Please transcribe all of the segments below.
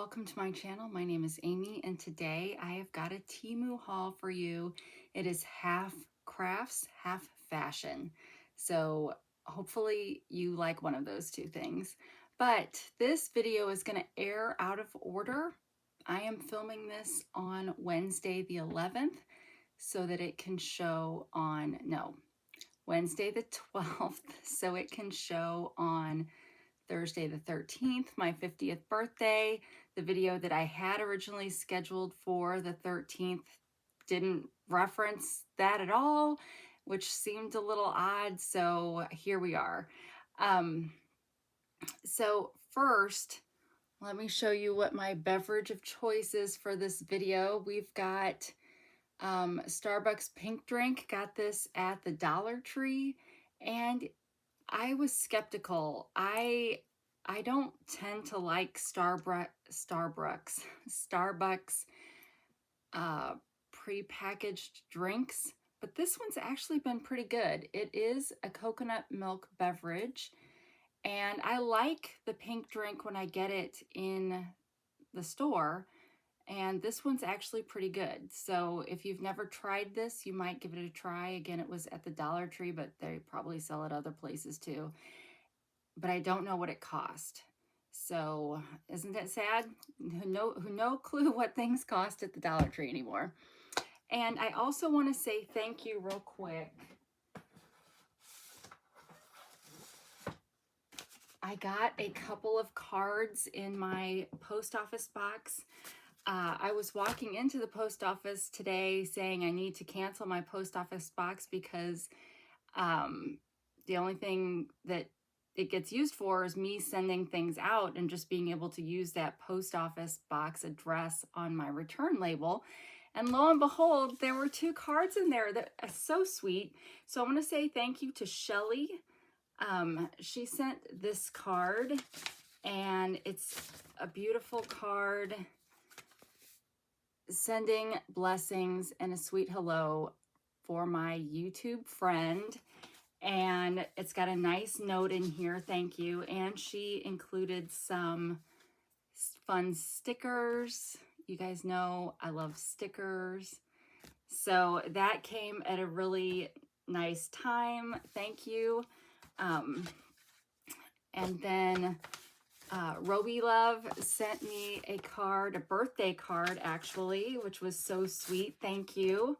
welcome to my channel. My name is Amy, and today I have got a Temu haul for you. It is half crafts, half fashion. So hopefully you like one of those two things. But this video is going to air out of order. I am filming this on Wednesday the 11th so that it can show on, Wednesday the 12th, so it can show on Thursday the 13th, my 50th birthday. The video that I had originally scheduled for the 13th didn't reference that at all, which seemed a little odd, so here we are. So first, let me show you what my beverage of choice is for this video. We've got Starbucks pink drink, got this at the Dollar Tree, and I was skeptical. I don't tend to like Starbucks prepackaged drinks, but this one's actually been pretty good. It is a coconut milk beverage, and I like the pink drink when I get it in the store, and this one's actually pretty good. So if you've never tried this, you might give it a try. Again, it was at the Dollar Tree, but they probably sell it other places too. But I don't know what it cost. So isn't that sad? No clue what things cost at the Dollar Tree anymore. And I also want to say thank you real quick. I got a couple of cards in my post office box. I was walking into the post office today saying I need to cancel my post office box because the only thing that it gets used for is me sending things out and just being able to use that post office box address on my return label. And lo and behold, there were two cards in there that are so sweet. So I want to say thank you to Shelly. She sent this card, and it's a beautiful card sending blessings and a sweet hello for my YouTube friend. And it's got a nice note in here, thank you. And she included some fun stickers. You guys know I love stickers. So that came at a really nice time, thank you. And then Roby Love sent me a card, a birthday card actually, which was so sweet, thank you.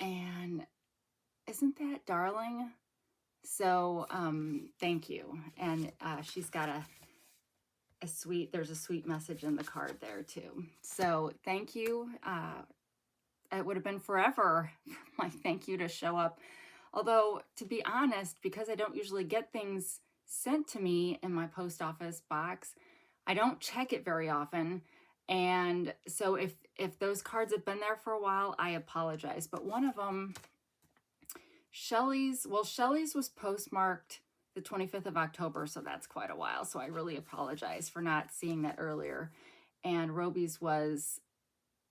And isn't that darling? So thank you. And she's got a sweet, there's a sweet message in the card there too. So thank you. It would have been forever for my thank you to show up. Although, to be honest, because I don't usually get things sent to me in my post office box, I don't check it very often. And so if those cards have been there for a while, I apologize. But one of them, Shelly's was postmarked the 25th of October, so that's quite a while. So I really apologize for not seeing that earlier. And Roby's was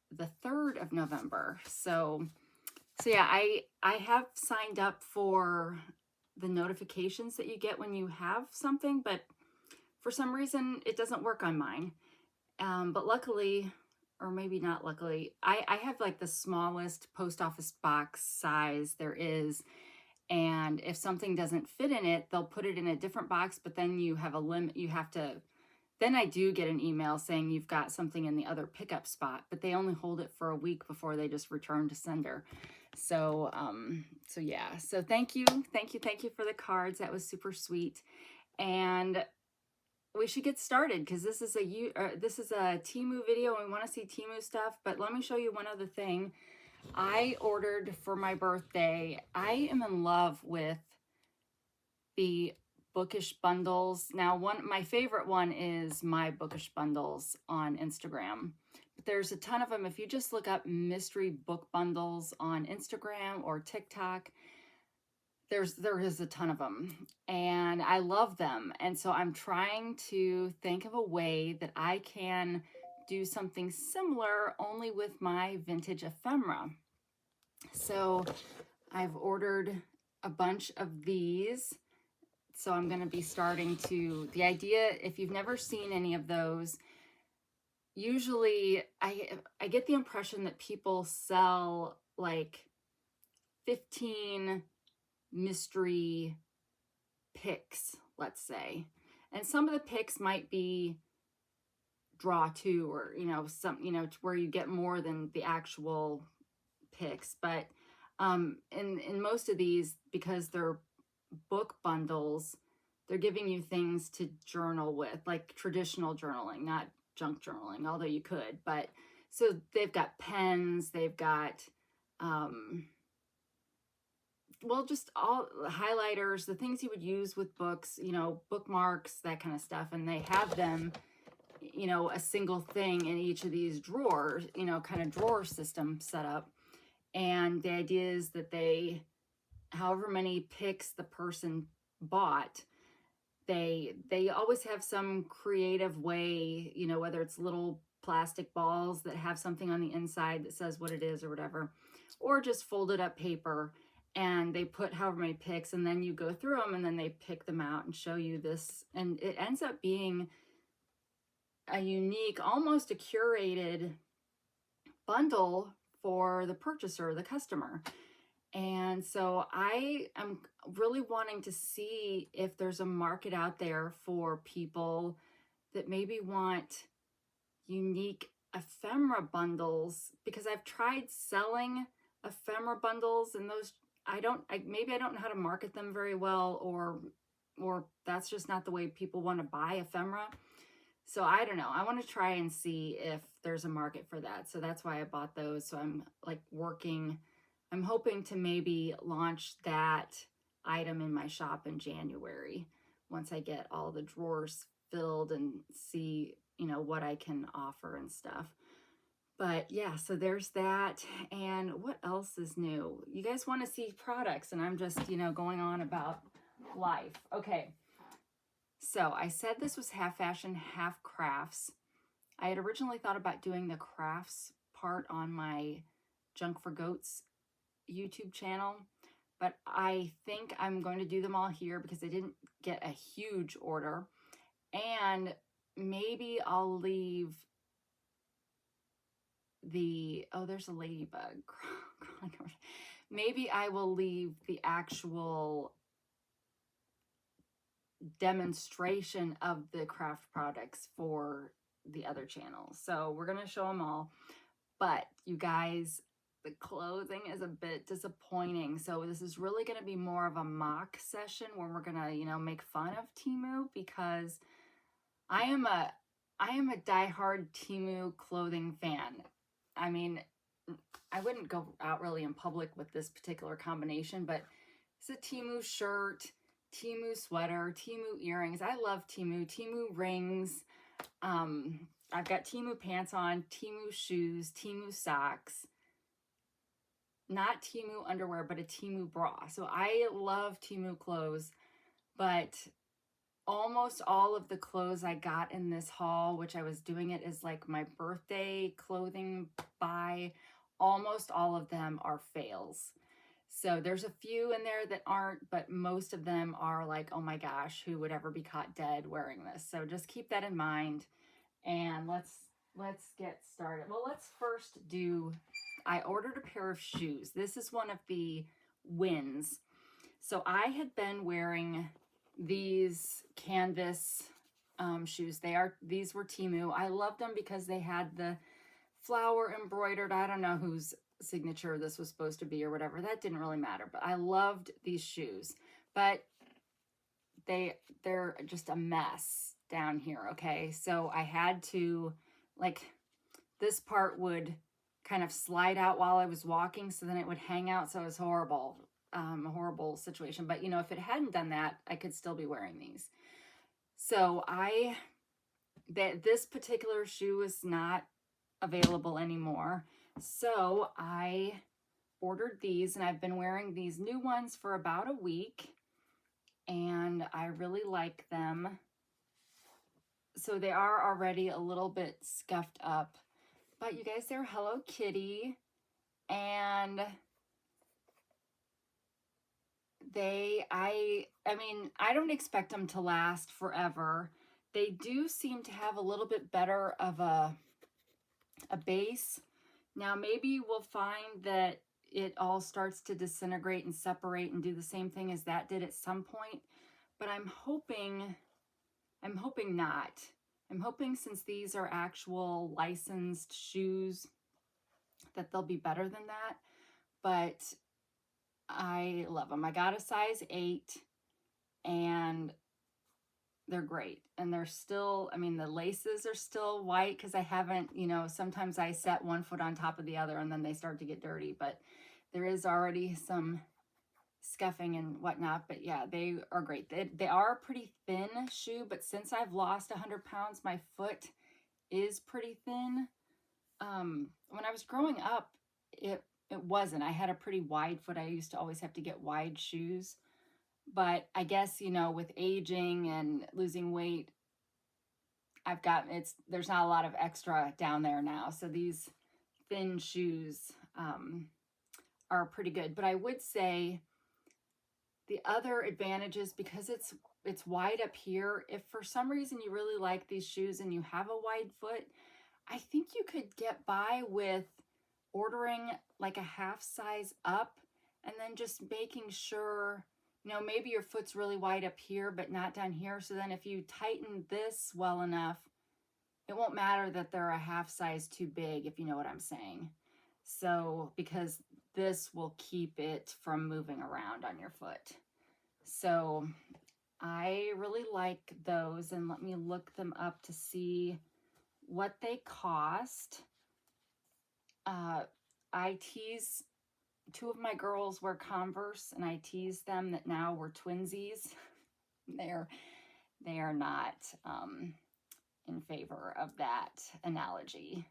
the 3rd of November. So yeah, I have signed up for the notifications that you get when you have something, but for some reason it doesn't work on mine. But luckily, or maybe not luckily, I have like the smallest post office box size there is. And if something doesn't fit in it, they'll put it in a different box, but then you have a limit. You have to, then I do get an email saying you've got something in the other pickup spot, but they only hold it for a week before they just return to sender. So, so yeah, so thank you for the cards. That was super sweet. And we should get started because this is a Temu video and we want to see Temu stuff. But let me show you one other thing I ordered for my birthday. I am in love with the bookish bundles. Now, my favorite one is my bookish bundles on Instagram. But there's a ton of them. If you just look up mystery book bundles on Instagram or TikTok, there is a ton of them, and I love them. And so I'm trying to think of a way that I can do something similar, only with my vintage ephemera. So I've ordered a bunch of these. So I'm going to be starting to, the idea, if you've never seen any of those, usually I get the impression that people sell like 15 mystery picks, let's say. And some of the picks might be draw two, or some, where you get more than the actual picks. But in most of these, because they're book bundles, they're giving you things to journal with, like traditional journaling, not junk journaling, although you could. But so they've got pens, they've got well, just all highlighters, the things you would use with books, bookmarks, that kind of stuff. And they have them, a single thing in each of these drawers, kind of drawer system set up. And the idea is that however many picks the person bought, they always have some creative way, whether it's little plastic balls that have something on the inside that says what it is or whatever, or just folded up paper, and they put however many picks, and then you go through them, and then they pick them out and show you this, and it ends up being a unique, almost a curated bundle for the purchaser, the customer. And so I am really wanting to see if there's a market out there for people that maybe want unique ephemera bundles, because I've tried selling ephemera bundles, and those maybe I don't know how to market them very well, or that's just not the way people want to buy ephemera. So I don't know. I want to try and see if there's a market for that. So that's why I bought those. So I'm like I'm hoping to maybe launch that item in my shop in January, once I get all the drawers filled and see, what I can offer and stuff. But yeah, so there's that. And what else is new? You guys want to see products, and I'm just, going on about life. Okay. So I said this was half fashion, half crafts. I had originally thought about doing the crafts part on my Junk for Goats YouTube channel, but I think I'm going to do them all here because I didn't get a huge order. And maybe I'll leave there's a ladybug. Maybe I will leave the actual demonstration of the craft products for the other channels. So we're going to show them all. But you guys, the clothing is a bit disappointing. So this is really going to be more of a mock session where we're going to, make fun of Temu, because I am a diehard Temu clothing fan. I mean, I wouldn't go out really in public with this particular combination, but it's a Temu shirt, Temu sweater, Temu earrings. I love Temu rings. I've got Temu pants on, Temu shoes, Temu socks, not Temu underwear, but a Temu bra. So I love Temu clothes, but almost all of the clothes I got in this haul, which I was doing it as like my birthday clothing buy, almost all of them are fails. So there's a few in there that aren't, but most of them are like, oh my gosh, who would ever be caught dead wearing this? So just keep that in mind, and let's get started. Well, let's first I ordered a pair of shoes. This is one of the wins. So I had been wearing these canvas shoes. These were Temu. I loved them because they had the flower embroidered. I don't know whose signature this was supposed to be or whatever. That didn't really matter, but I loved these shoes. But they're just a mess down here, okay? So I had to, this part would kind of slide out while I was walking, so then it would hang out, so it was horrible. A horrible situation. But, if it hadn't done that, I could still be wearing these. So this particular shoe is not available anymore. So I ordered these, and I've been wearing these new ones for about a week, and I really like them. So they are already a little bit scuffed up, but you guys, they're Hello Kitty, and I don't expect them to last forever. They do seem to have a little bit better of a a base. Now maybe we'll find that it all starts to disintegrate and separate and do the same thing as that did at some point, but I'm hoping not. I'm hoping since these are actual licensed shoes that they'll be better than that, but I love them. I got a size 8 and they're great. And they're still, I mean, the laces are still white because I haven't, you know, sometimes I set one foot on top of the other and then they start to get dirty, but there is already some scuffing and whatnot. But yeah, they are great. They are a pretty thin shoe, but since I've lost 100 pounds, my foot is pretty thin. When I was growing up, it wasn't. I had a pretty wide foot. I used to always have to get wide shoes. But I guess, you know, with aging and losing weight, there's not a lot of extra down there now. So these thin shoes are pretty good. But I would say the other advantages, because it's wide up here, if for some reason you really like these shoes and you have a wide foot, I think you could get by with ordering like a half size up and then just making sure, you know, maybe your foot's really wide up here, but not down here. So then if you tighten this well enough, it won't matter that they're a half size too big, if you know what I'm saying. So, because this will keep it from moving around on your foot. So I really like those, and let me look them up to see what they cost. I tease, 2 of my girls wear Converse, and I tease them that now we're twinsies. They are not in favor of that analogy,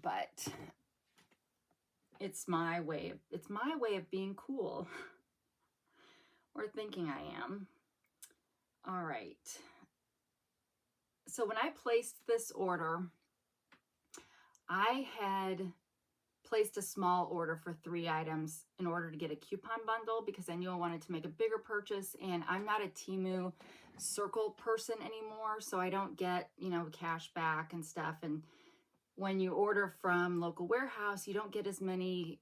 but it's my way of being cool, or thinking I am. All right. So when I placed this order, I had placed a small order for 3 items in order to get a coupon bundle because I knew I wanted to make a bigger purchase, and I'm not a Temu Circle person anymore, so I don't get, you know, cash back and stuff. And when you order from local warehouse, you don't get as many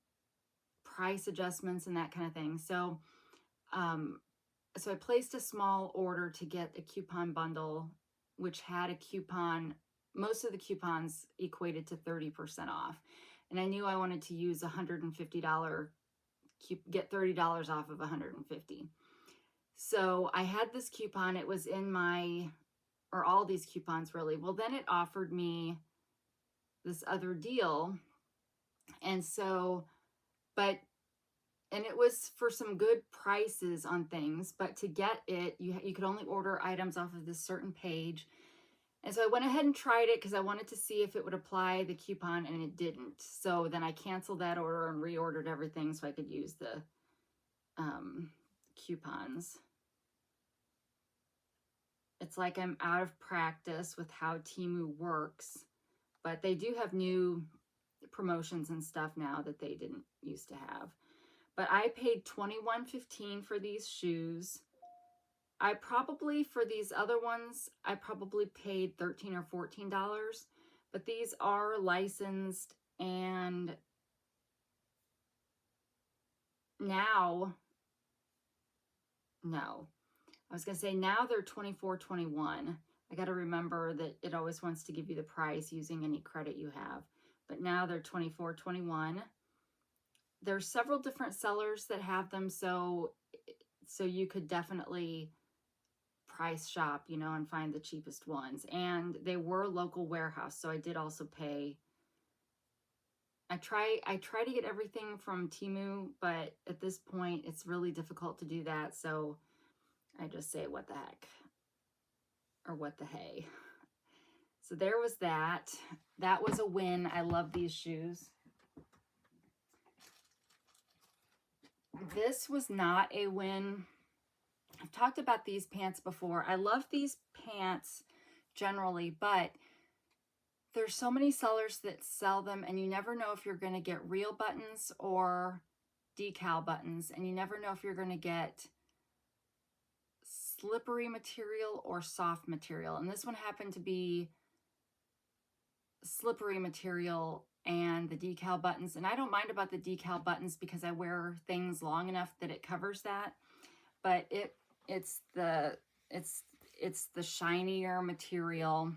price adjustments and that kind of thing. So so I placed a small order to get a coupon bundle, which had a coupon. Most of the coupons equated to 30% off. And I knew I wanted to use $150, get $30 off of $150. So I had this coupon. It was in my, or all these coupons really. Well, then it offered me this other deal. And so, and it was for some good prices on things, but to get it, you could only order items off of this certain page. And so I went ahead and tried it because I wanted to see if it would apply the coupon, and it didn't. So then I canceled that order and reordered everything so I could use the coupons. It's like I'm out of practice with how Temu works, but they do have new promotions and stuff now that they didn't used to have. But I paid $21.15 for these shoes. I probably, for these other ones, I probably paid $13 or $14, but these are licensed, and now, no, I was going to say now they're $24.21. I got to remember that it always wants to give you the price using any credit you have, but now they're $24.21. There's several different sellers that have them, so you could definitely price shop, you know, and find the cheapest ones. And they were local warehouse, so I did also pay. I try to get everything from Temu, but at this point it's really difficult to do that, so I just say what the heck, or what the hey. So there was that. That was a win. I love these shoes. This was not a win. I've talked about these pants before. I love these pants generally, but there's so many sellers that sell them, and you never know if you're going to get real buttons or decal buttons, and you never know if you're going to get slippery material or soft material. And this one happened to be slippery material and the decal buttons. And I don't mind about the decal buttons because I wear things long enough that it covers that. But it's the shinier material.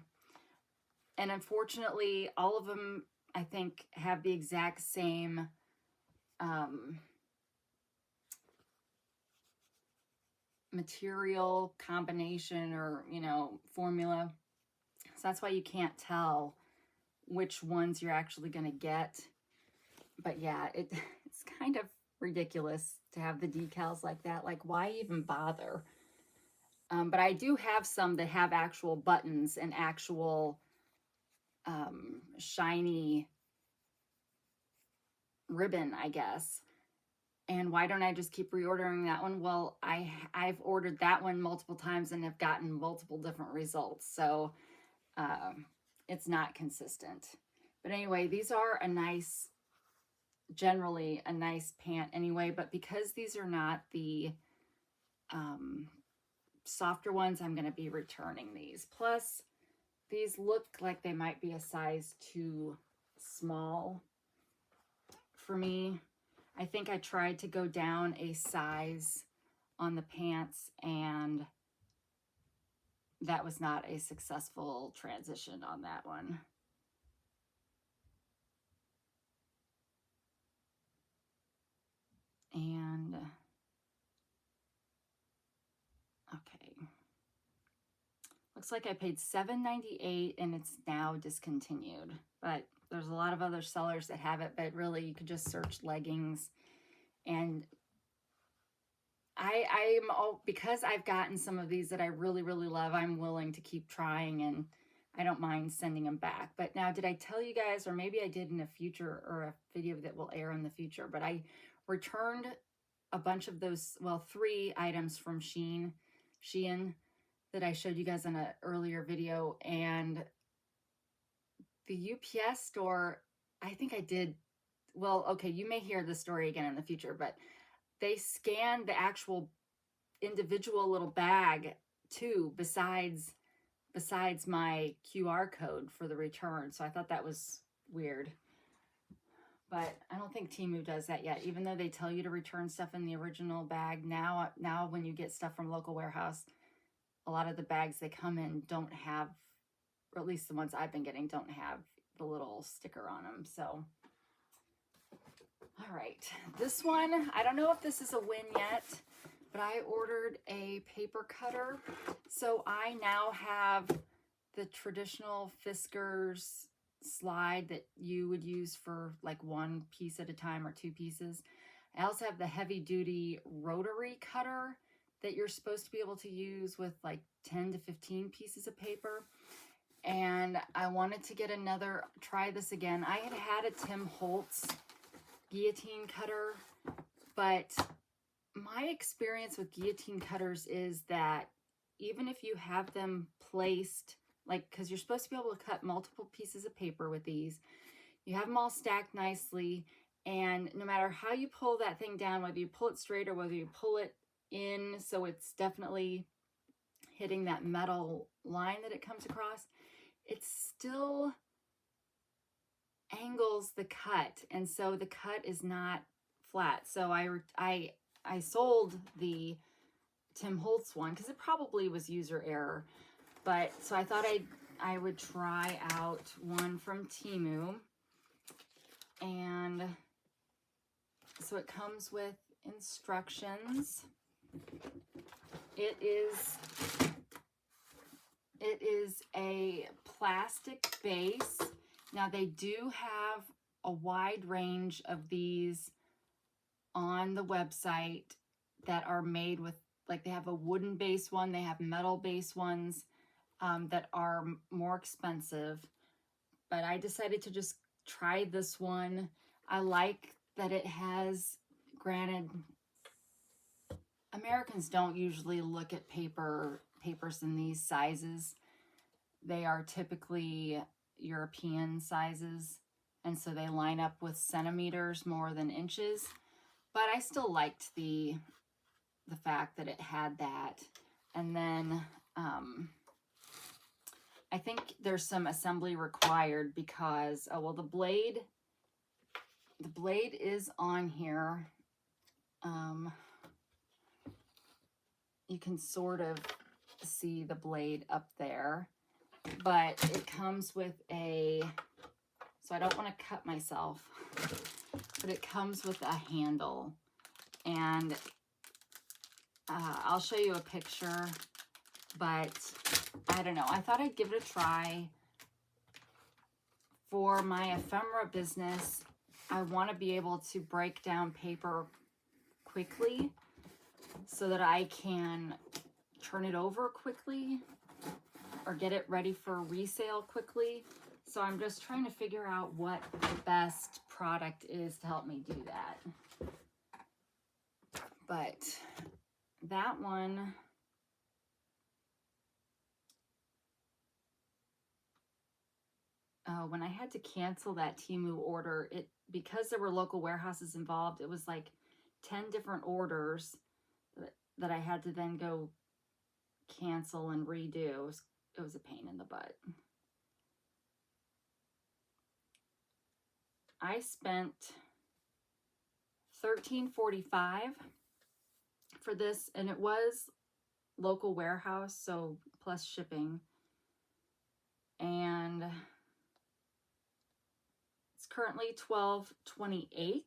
And unfortunately, all of them, I think, have the exact same material combination or, you know, formula. So that's why you can't tell which ones you're actually going to get. But yeah, it's kind of ridiculous to have the decals like that. Like, why even bother? But I do have some that have actual buttons and actual shiny ribbon, I guess. And why don't I just keep reordering that one? Well, I've ordered that one multiple times and have gotten multiple different results. So it's not consistent. But anyway, these are generally a nice pant anyway. But because these are not the softer ones, I'm going to be returning these. Plus, these look like they might be a size too small for me. I think I tried to go down a size on the pants and that was not a successful transition on that one. And okay. Looks like I paid $7.98 and it's now discontinued. But there's a lot of other sellers that have it, but really you could just search leggings. And because I've gotten some of these that I really, really love, I'm willing to keep trying and I don't mind sending them back. But now, did I tell you guys, or maybe I did in a future or a video that will air in the future, but I returned a bunch of those, well, 3 items from Shein that I showed you guys in an earlier video. And the UPS store, I think I did, well, okay, you may hear the story again in the future, but they scanned the actual individual little bag too, besides my QR code for the return. So I thought that was weird. But I don't think Temu does that yet, even though they tell you to return stuff in the original bag. Now when you get stuff from local warehouse, a lot of the bags they come in don't have, or at least the ones I've been getting don't have the little sticker on them. So, all right, this one, I don't know if this is a win yet, but I ordered a paper cutter. So I now have the traditional Fiskars slide that you would use for like 1 piece at a time or 2 pieces. I also have the heavy duty rotary cutter that you're supposed to be able to use with like 10 to 15 pieces of paper. And I wanted to get try this again. I had a Tim Holtz guillotine cutter, but my experience with guillotine cutters is that even if you have them placed, like, because you're supposed to be able to cut multiple pieces of paper with these, you have them all stacked nicely, and no matter how you pull that thing down, whether you pull it straight or whether you pull it in so it's definitely hitting that metal line that it comes across, it still angles the cut, and so the cut is not flat. So I sold the Tim Holtz one because it probably was user error, but so I thought I would try out one from Temu. And so it comes with instructions. It is a plastic base. Now they do have a wide range of these on the website that are made with, like, they have a wooden base one, they have metal base ones that are more expensive. But I decided to just try this one. I like that it has, granted, Americans don't usually look at papers in these sizes. They are typically European sizes, and so they line up with centimeters more than inches. But I still liked the fact that it had that. And then I think there's some assembly required because, oh, well, the blade is on here. You can sort of see the blade up there, but it comes with a, so I don't want to cut myself, but it comes with a handle, and I'll show you a picture, but I don't know. I thought I'd give it a try. For my ephemera business, I want to be able to break down paper quickly so that I can turn it over quickly or get it ready for resale quickly. So I'm just trying to figure out what the best product is to help me do that. But that one, when I had to cancel that Temu order, because there were local warehouses involved, it was like 10 different orders that I had to then go cancel and redo. It was a pain in the butt. I spent $13.45 for this, and it was local warehouse, so plus shipping. And it's currently $12.28.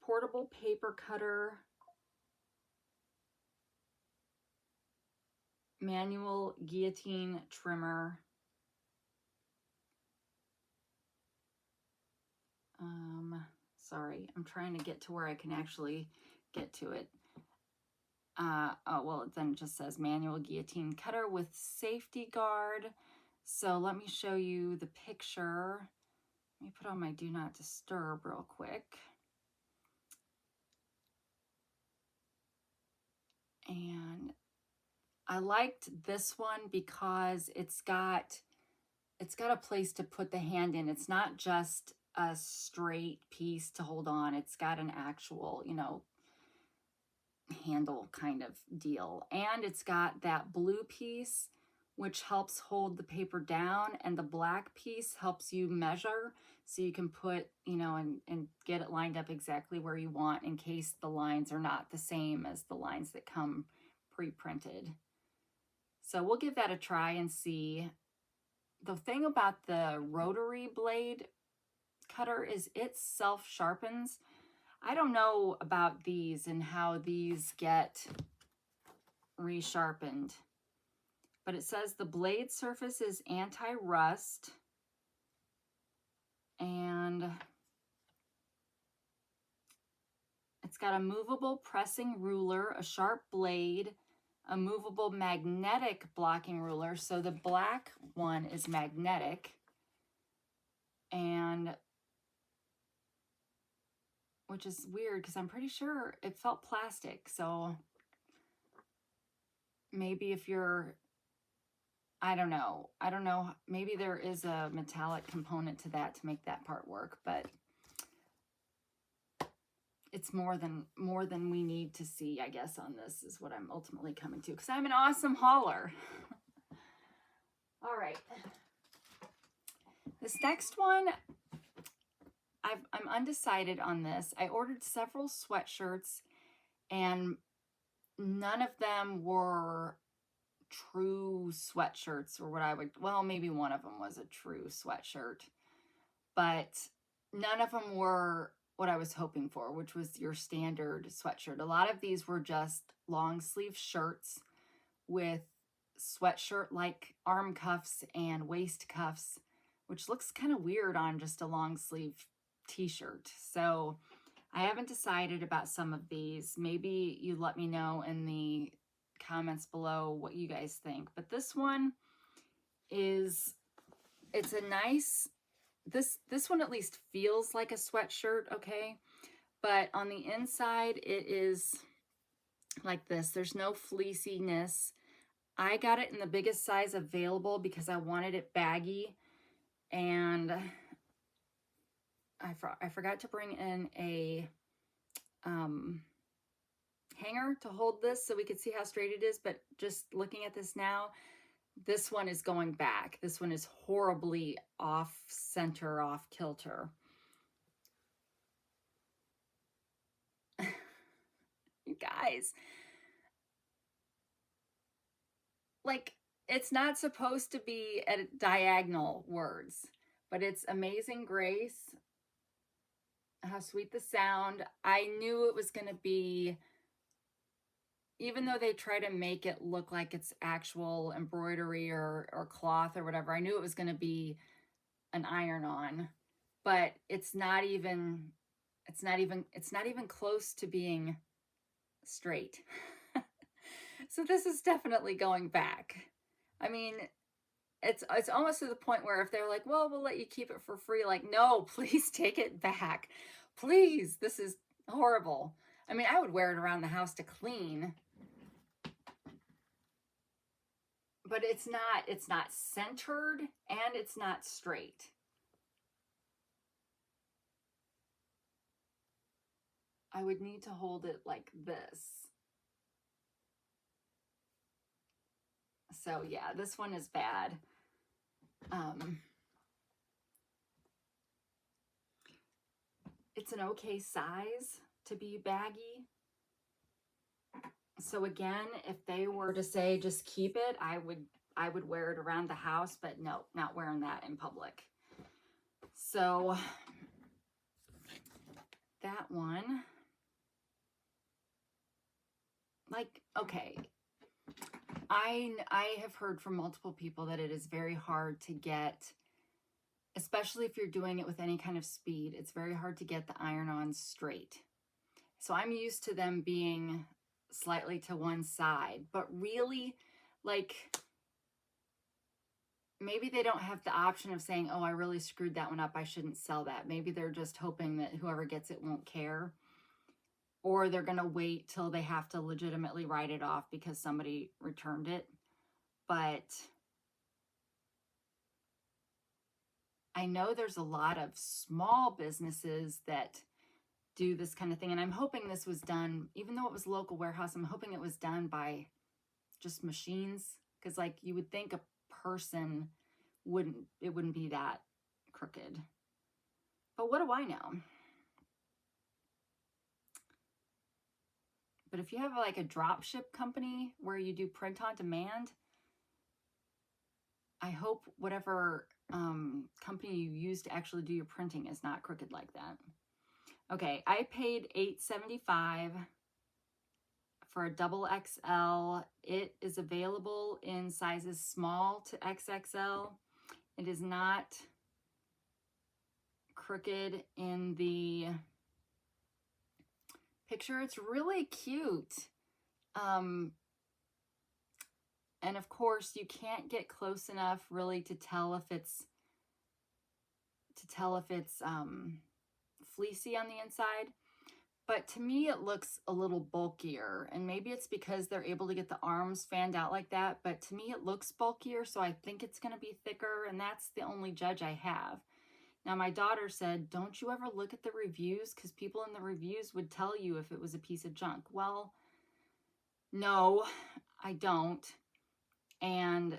Portable paper cutter, manual guillotine trimmer, sorry, I'm trying to get to where I can actually get to it. Oh, well, it then just says manual guillotine cutter with safety guard. So let me show you the picture. Let me put on my do not disturb real quick. And I liked this one because it's got a place to put the hand in. It's not just a straight piece to hold on. It's got an actual, you know, handle kind of deal. And it's got that blue piece, which helps hold the paper down, and the black piece helps you measure so you can put, you know, and get it lined up exactly where you want in case the lines are not the same as the lines that come pre-printed. So we'll give that a try and see. The thing about the rotary blade cutter is it self-sharpens. I don't know about these and how these get resharpened, but it says the blade surface is anti-rust, and it's got a movable pressing ruler, a sharp blade, a movable magnetic blocking ruler. So the black one is magnetic, and which is weird because I'm pretty sure it felt plastic. So maybe if you're, I don't know, maybe there is a metallic component to that to make that part work, but it's more than we need to see, I guess, on this is what I'm ultimately coming to, because I'm an awesome hauler. All right. This next one, I'm undecided on this. I ordered several sweatshirts, and none of them were true sweatshirts, or what I would, well, maybe one of them was a true sweatshirt, but none of them were what I was hoping for, which was your standard sweatshirt. A lot of these were just long sleeve shirts with sweatshirt-like arm cuffs and waist cuffs, which looks kind of weird on just a long sleeve t-shirt. So I haven't decided about some of these. Maybe you let me know in the comments below what you guys think. But this one is, it's a nice, this one at least feels like a sweatshirt, okay? But on the inside, it is like this. There's no fleeciness. I got it in the biggest size available because I wanted it baggy, and I forgot to bring in a hanger to hold this so we could see how straight it is, but just looking at this now, This one is going back. This one is horribly off center, off kilter. You guys, like, it's not supposed to be at diagonal words, but it's Amazing Grace. How sweet the sound. I knew it was going to be, even though they try to make it look like it's actual embroidery or cloth or whatever, I knew it was going to be an iron-on, but it's not even close to being straight. So this is definitely going back. I mean, it's almost to the point where if they're like, well, we'll let you keep it for free, like, no, please take it back. Please, this is horrible. I mean, I would wear it around the house to clean, but it's not centered and it's not straight. I would need to hold it like this. So yeah, this one is bad. It's an okay size to be baggy. So again, if they were to say just keep it, I would wear it around the house, but no, not wearing that in public. So that one, like, okay, I have heard from multiple people that it is very hard to get, especially if you're doing it with any kind of speed, it's very hard to get the iron-ons straight. So I'm used to them being slightly to one side, but really, like, maybe they don't have the option of saying, oh, I really screwed that one up, I shouldn't sell that. Maybe they're just hoping that whoever gets it won't care. Or they're going to wait till they have to legitimately write it off because somebody returned it. But I know there's a lot of small businesses that do this kind of thing. And I'm hoping this was done, even though it was a local warehouse, I'm hoping it was done by just machines. Because, like, you would think a person wouldn't be that crooked. But what do I know? But if you have like a drop ship company where you do print on demand, I hope whatever company you use to actually do your printing is not crooked like that. Okay, I paid $8.75 for a double XL. It is available in sizes small to XXL. It is not crooked in the picture. It's really cute. And of course, you can't get close enough really to tell if it's fleecy on the inside. But to me, it looks a little bulkier, and maybe it's because they're able to get the arms fanned out like that, but to me, it looks bulkier, so I think it's going to be thicker, and that's the only judge I have. Now, my daughter said, don't you ever look at the reviews, because people in the reviews would tell you if it was a piece of junk. Well, no, I don't. And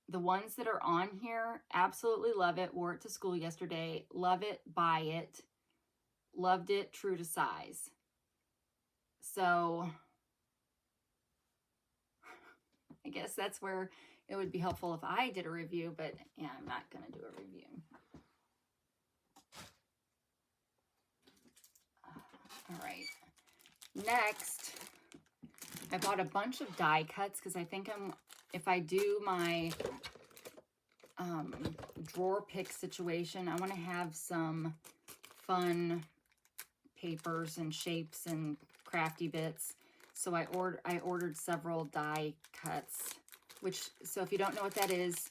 the ones that are on here, absolutely love it. Wore it to school yesterday. Love it. Buy it. Loved it. True to size. So I guess that's where it would be helpful if I did a review, but yeah, I'm not going to do a review. All right. Next, I bought a bunch of die cuts because I think if I do my drawer pick situation, I want to have some fun papers and shapes and crafty bits. So I ordered several die cuts, so if you don't know what that is,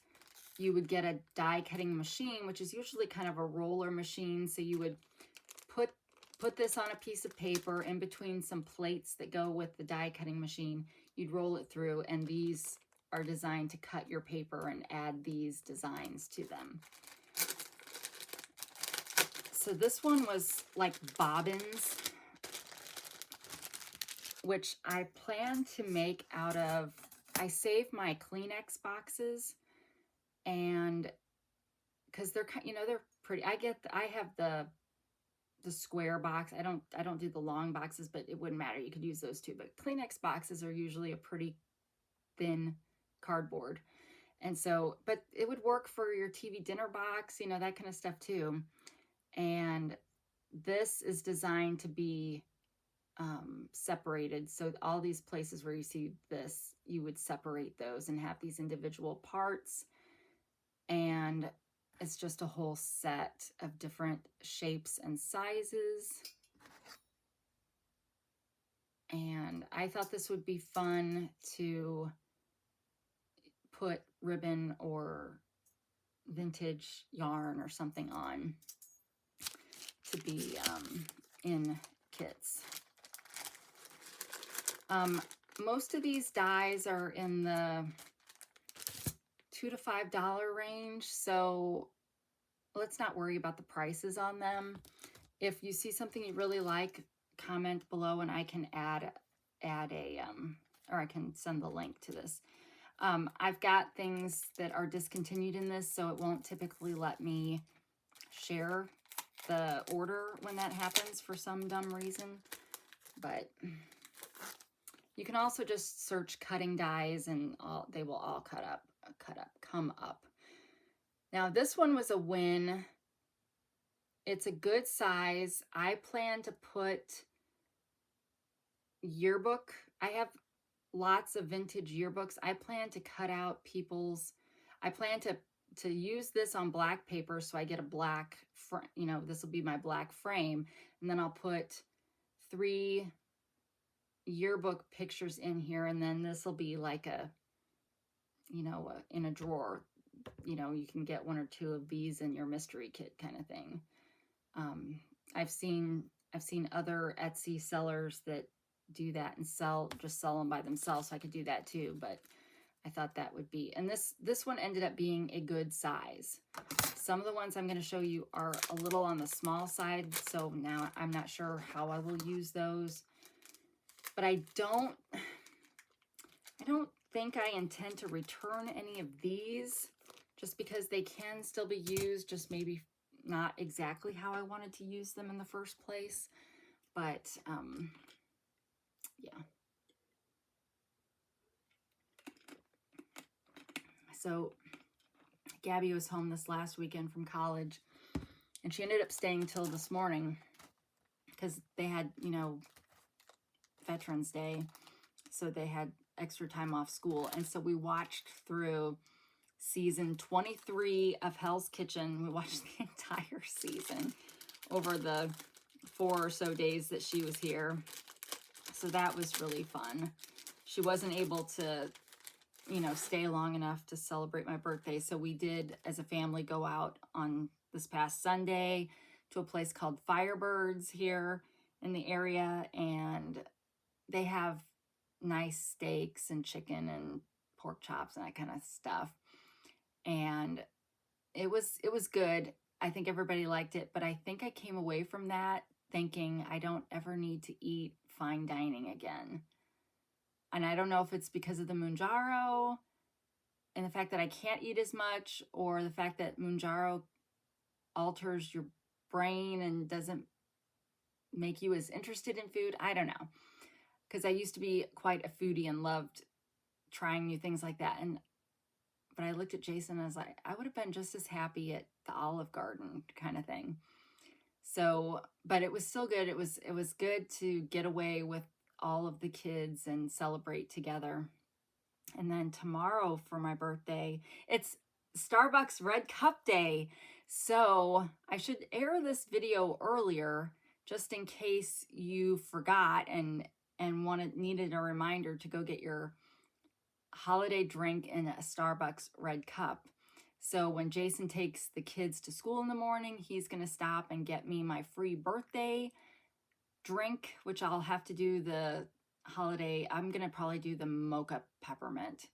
you would get a die cutting machine, which is usually kind of a roller machine. So you would put this on a piece of paper in between some plates that go with the die cutting machine. You'd roll it through, and these are designed to cut your paper and add these designs to them. So this one was like bobbins, which I plan to make out of I save my Kleenex boxes, and because they're, you know, they're pretty. I have the square box. I don't do the long boxes, but it wouldn't matter. You could use those too. But Kleenex boxes are usually a pretty thin cardboard. And so, but it would work for your TV dinner box, you know, that kind of stuff too. And this is designed to be separated. So all these places where you see this, you would separate those and have these individual parts. And it's just a whole set of different shapes and sizes. And I thought this would be fun to put ribbon or vintage yarn or something on to be in kits. Most of these dies are in the $2 to $5 range, so let's not worry about the prices on them. If you see something you really like, comment below and I can add a or I can send the link to this. I've got things that are discontinued in this, so it won't typically let me share the order when that happens for some dumb reason. But you can also just search cutting dies and they will all come up. Now this one was a win. It's a good size. I plan to put yearbook. I have lots of vintage yearbooks. I plan to cut out people's, I plan to use this on black paper, so I get a black, you know, this will be my black frame, and then I'll put 3 yearbook pictures in here, and then this will be like a, you know, in a drawer. You know, you can get 1 or 2 of these in your mystery kit kind of thing. I've seen other Etsy sellers that do that and just sell them by themselves, so I could do that too, but I thought that would be, and this one ended up being a good size. Some of the ones I'm going to show you are a little on the small side, so now I'm not sure how I will use those, but I don't think I intend to return any of these, just because they can still be used, just maybe not exactly how I wanted to use them in the first place. But yeah. So Gabby was home this last weekend from college, and she ended up staying till this morning because they had, you know, Veterans Day, so they had extra time off school. And so we watched through season 23 of Hell's Kitchen. We watched the entire season over the 4 or so days that she was here. So that was really fun. She wasn't able to, you know, stay long enough to celebrate my birthday. So we did, as a family, go out on this past Sunday to a place called Firebirds here in the area. And they have nice steaks and chicken and pork chops and that kind of stuff. And it was good. I think everybody liked it, but I think I came away from that thinking I don't ever need to eat fine dining again. And I don't know if it's because of the Mounjaro and the fact that I can't eat as much, or the fact that Mounjaro alters your brain and doesn't make you as interested in food. I don't know. Because I used to be quite a foodie and loved trying new things like that. But I looked at Jason and I was like, I would have been just as happy at the Olive Garden kind of thing. So, but it was still good. It was good to get away with all of the kids and celebrate together. And then tomorrow for my birthday, it's Starbucks Red Cup Day. So I should air this video earlier just in case you forgot and needed a reminder to go get your holiday drink in a Starbucks Red Cup. So when Jason takes the kids to school in the morning, he's going to stop and get me my free birthday drink, which I'll have to do the holiday. I'm going to probably do the mocha peppermint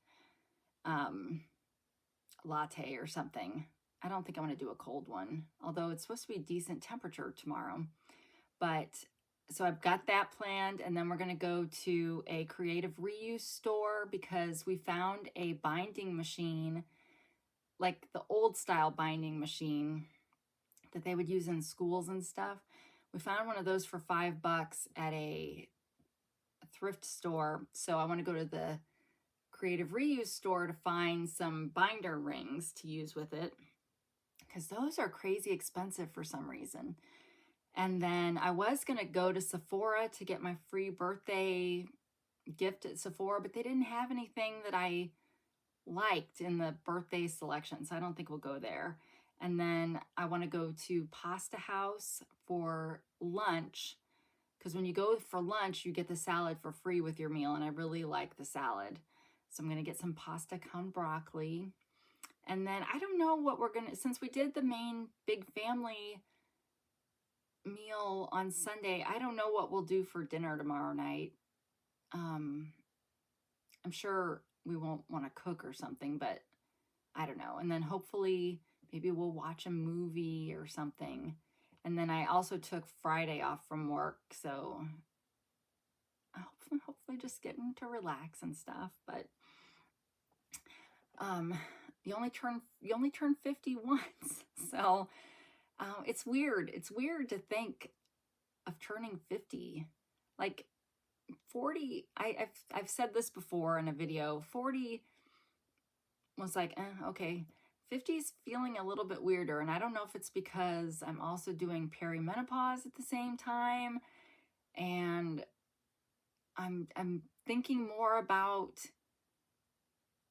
latte or something. I don't think I want to do a cold one, although it's supposed to be decent temperature tomorrow. But so I've got that planned, and then we're going to go to a creative reuse store because we found a binding machine, like the old style binding machine that they would use in schools and stuff. We found one of those for $5 at a thrift store. So I want to go to the creative reuse store to find some binder rings to use with it, because those are crazy expensive for some reason. And then I was going to go to Sephora to get my free birthday gift at Sephora, but they didn't have anything that I liked in the birthday selection, so I don't think we'll go there. And then I want to go to Pasta House for lunch, because when you go for lunch, you get the salad for free with your meal, and I really like the salad. So I'm going to get some pasta con broccoli. And then I don't know what we're going to, since we did the main big family meal on Sunday, I don't know what we'll do for dinner tomorrow night. I'm sure we won't want to cook or something, but I don't know. And then hopefully maybe we'll watch a movie or something. And then I also took Friday off from work, so hopefully just getting to relax and stuff. But you only turn 50 once, so it's weird. It's weird to think of turning 50. Like 40, I've said this before in a video. 40 was like, okay. 50 is feeling a little bit weirder, and I don't know if it's because I'm also doing perimenopause at the same time, and I'm thinking more about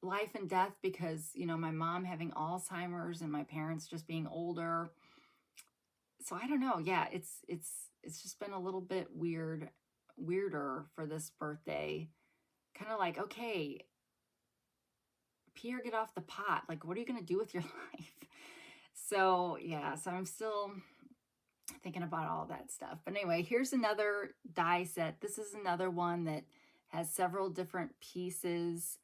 life and death because, you know, my mom having Alzheimer's and my parents just being older. So I don't know. Yeah, it's just been a little bit weirder for this birthday. Kind of like, okay, Pierre, get off the pot. Like, what are you going to do with your life? So yeah, so I'm still thinking about all that stuff. But anyway, here's another die set. This is another one that has several different pieces,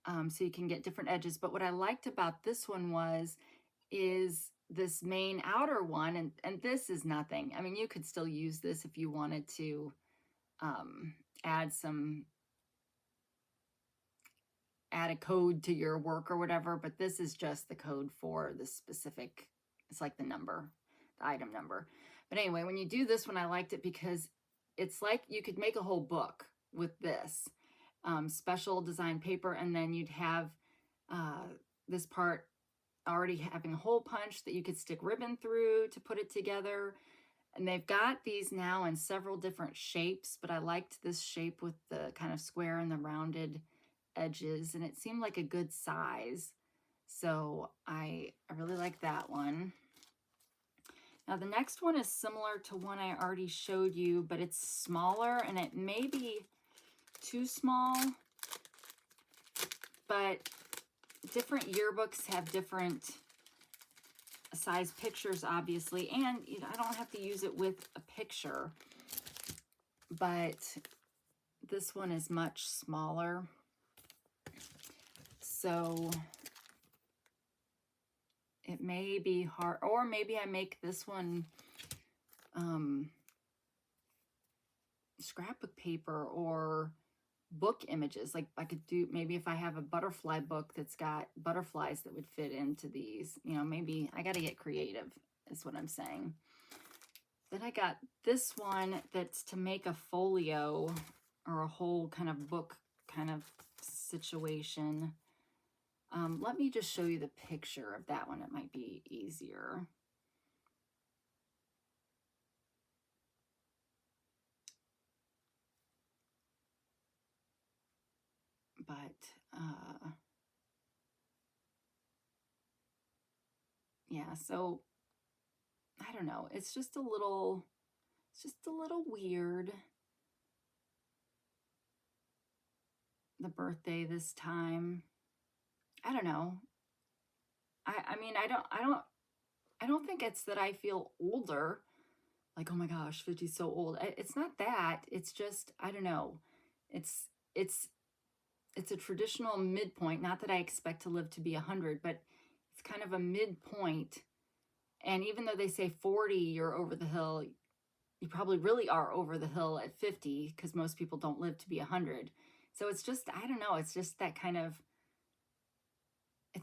so you can get different edges. But what I liked about this one is this main outer one, and this is nothing. I mean, you could still use this if you wanted to add a code to your work or whatever, but this is just the code for the specific, it's like the number, the item number. But anyway, when you do this one, I liked it because it's like you could make a whole book with this special design paper, and then you'd have this part already having a hole punch that you could stick ribbon through to put it together. And they've got these now in several different shapes, but I liked this shape with the kind of square and the rounded edges, and it seemed like a good size. So I really like that one. Now the next one is similar to one I already showed you, but it's smaller, and it may be too small, but different yearbooks have different size pictures, obviously, and you know, I don't have to use it with a picture, but this one is much smaller. So it may be hard, or maybe I make this one scrapbook paper or book images. Like I could do, maybe if I have a butterfly book that's got butterflies that would fit into these, you know, maybe I got to get creative is what I'm saying. Then I got this one that's to make a folio or a whole kind of book kind of situation. Let me just show you the picture of that one. It might be easier. But yeah, so I don't know. It's just a little weird. The birthday this time. I don't know. I mean, I don't think it's that I feel older. Like, oh my gosh, 50 is so old. It's not that. It's just, I don't know. It's a traditional midpoint. Not that I expect to live to be 100, but it's kind of a midpoint. And even though they say 40, you're over the hill, you probably really are over the hill at 50 because most people don't live to be 100. So it's just, I don't know, it's just that kind of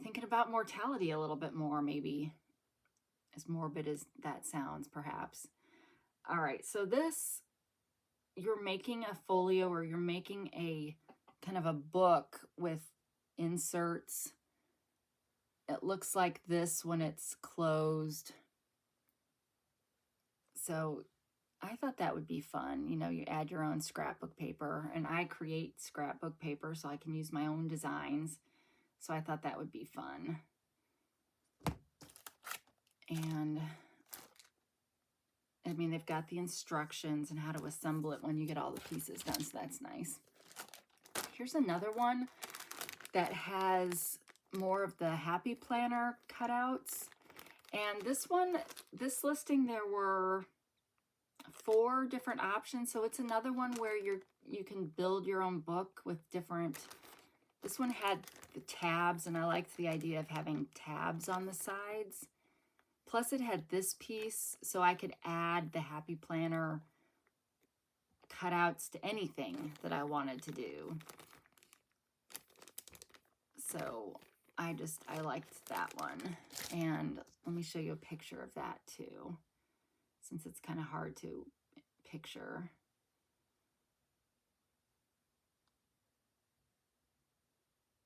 thinking about mortality a little bit more, maybe, as morbid as that sounds, perhaps. All right, so this, you're making a folio, or you're making a kind of a book with inserts. It looks like this when it's closed. So I thought that would be fun. You know, you add your own scrapbook paper, and I create scrapbook paper so I can use my own designs. So I thought that would be fun. And I mean, they've got the instructions and how to assemble it when you get all the pieces done, so that's nice. Here's another one that has more of the Happy Planner cutouts. And this one, this listing, there were 4 different options. So it's another one where you can build your own book with different, this one had the tabs, and I liked the idea of having tabs on the sides. Plus it had this piece, so I could add the Happy Planner cutouts to anything that I wanted to do. So I liked that one. And let me show you a picture of that too, since it's kind of hard to picture.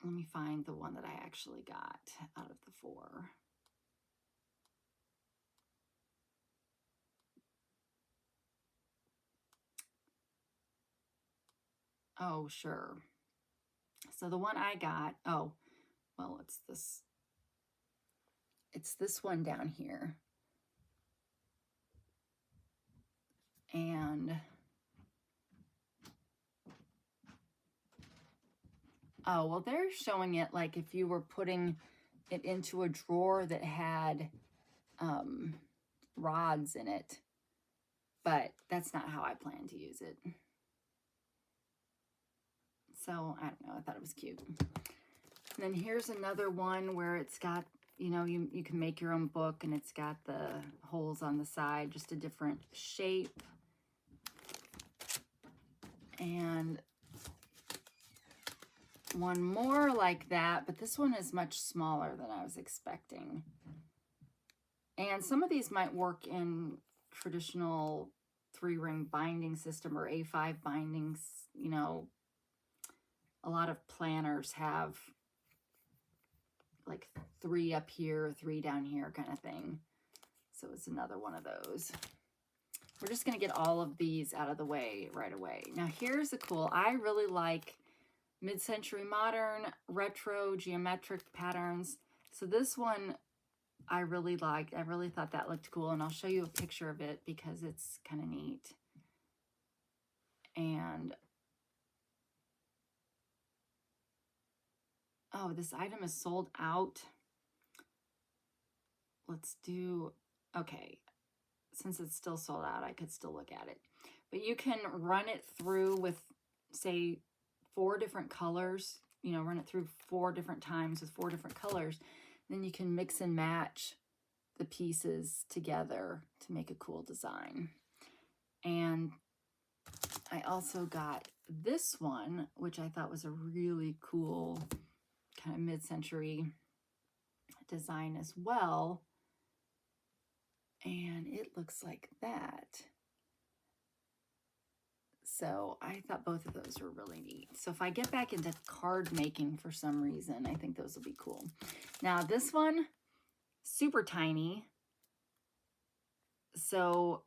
Let me find the one that I actually got out of the 4. Oh, sure. So the one I got, oh, well, it's this one down here. And oh, well, they're showing it like if you were putting it into a drawer that had rods in it, but that's not how I plan to use it. So I don't know, I thought it was cute. And then here's another one where it's got, you know, you can make your own book, and it's got the holes on the side, just a different shape. And one more like that, but this one is much smaller than I was expecting. And some of these might work in traditional 3-ring binding system or A5 bindings. You know, a lot of planners have like 3 up here, 3 down here kind of thing. So it's another one of those. We're just going to get all of these out of the way right away. Now here's the cool, I really like mid-century modern, retro, geometric patterns. So this one I really liked. I really thought that looked cool, and I'll show you a picture of it because it's kind of neat. And oh, this item is sold out. Let's do, okay, since it's still sold out, I could still look at it. But you can run it through with, say, 4 different colors, you know, run it through 4 different times with 4 different colors. Then you can mix and match the pieces together to make a cool design. And I also got this one, which I thought was a really cool kind of mid-century design as well. And it looks like that. So I thought both of those were really neat. So if I get back into card making for some reason, I think those will be cool. Now this one, super tiny. So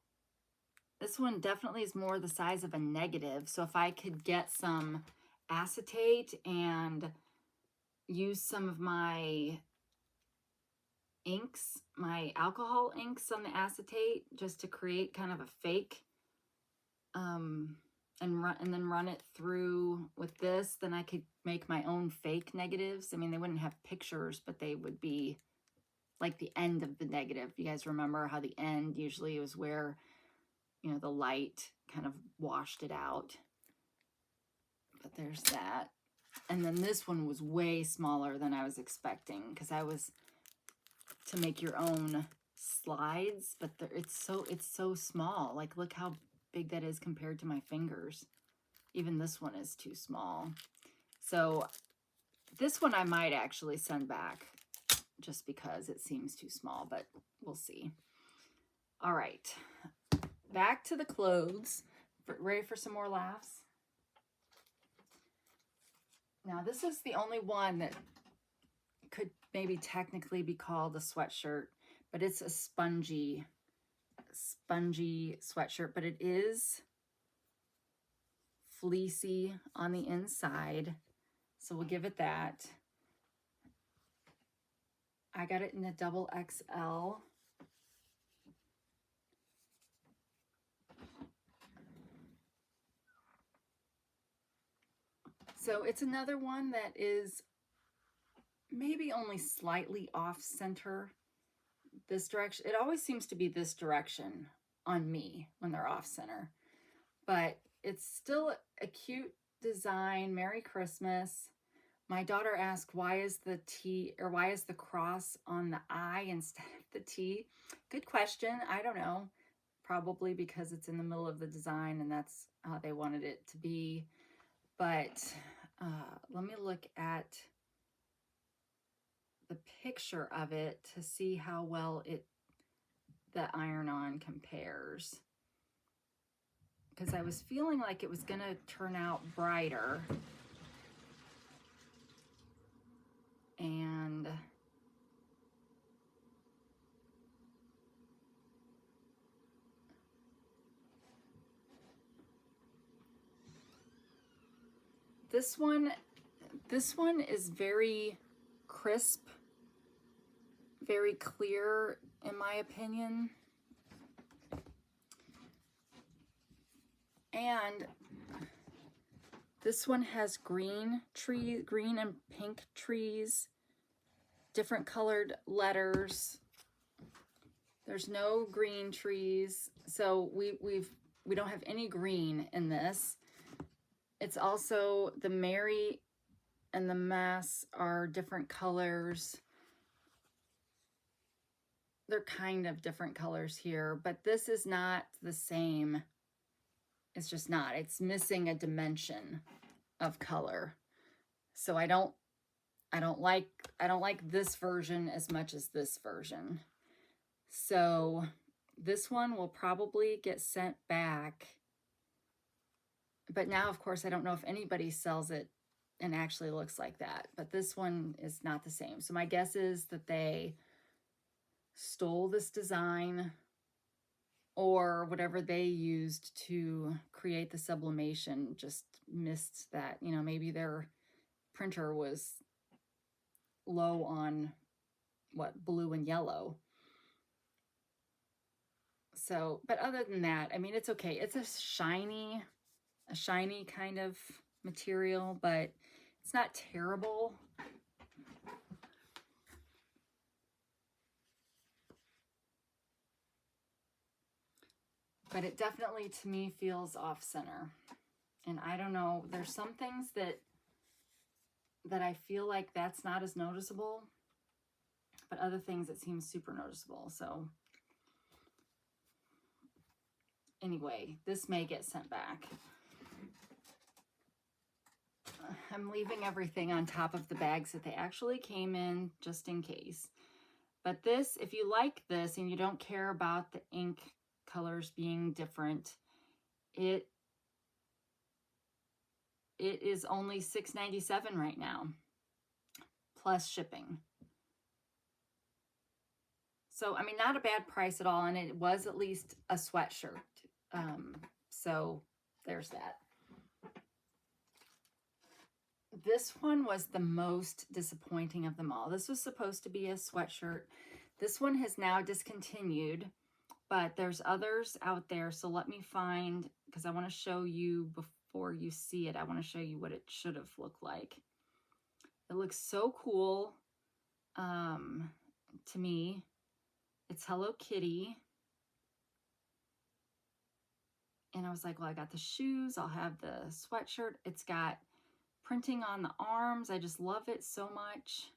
this one definitely is more the size of a negative. So if I could get some acetate and use some of my inks, my alcohol inks on the acetate, just to create kind of a fake, and then run it through with this, then I could make my own fake negatives. I mean, they wouldn't have pictures, but they would be like the end of the negative. You guys remember how the end usually was where, you know, the light kind of washed it out. But there's that. And then this one was way smaller than I was expecting, because I was to make your own slides, but it's so small. Like, look how big that is compared to my fingers. Even this one is too small. So this one I might actually send back just because it seems too small, but we'll see. All right, back to the clothes. Ready for some more laughs? Now, this is the only one that could maybe technically be called a sweatshirt, but it's a spongy sweatshirt, but it is fleecy on the inside. So we'll give it that. I got it in a double XL. So it's another one that is maybe only slightly off center this direction. It always seems to be this direction on me when they're off center, but it's still a cute design. Merry Christmas. My daughter asked, why is the T, or why is the cross on the I instead of the T? Good question. I don't know. Probably because it's in the middle of the design and that's how they wanted it to be. But let me look at the picture of it to see how well the iron-on compares. Because I was feeling like it was going to turn out brighter. And this one is very crisp, very clear in my opinion. And this one has green and pink trees, different colored letters. There's no green trees, so we don't have any green in this. It's also the Mary and the Mass are different colors. They're kind of different colors here, but this is not the same. It's just not. It's missing a dimension of color. So I don't like this version as much as this version. So this one will probably get sent back. But now, of course, I don't know if anybody sells it and actually looks like that. But this one is not the same. So my guess is that they stole this design or whatever they used to create the sublimation just missed that. You know, maybe their printer was low on blue and yellow. So, but other than that, I mean, it's okay. It's a shiny kind of material, but it's not terrible. But it definitely, to me, feels off center. And I don't know, there's some things that I feel like that's not as noticeable, but other things it seems super noticeable. So anyway, this may get sent back. I'm leaving everything on top of the bags that they actually came in just in case. But this, if you like this and you don't care about the ink colors being different, it is only $6.97 right now, plus shipping. So, I mean, not a bad price at all, and it was at least a sweatshirt. So there's that. This one was the most disappointing of them all. This was supposed to be a sweatshirt. This one has now discontinued, but there's others out there. So let me find, because I want to show you before you see it, I want to show you what it should have looked like. It looks so cool to me. It's Hello Kitty. And I was like, well, I got the shoes. I'll have the sweatshirt. It's got printing on the arms. I just love it so much.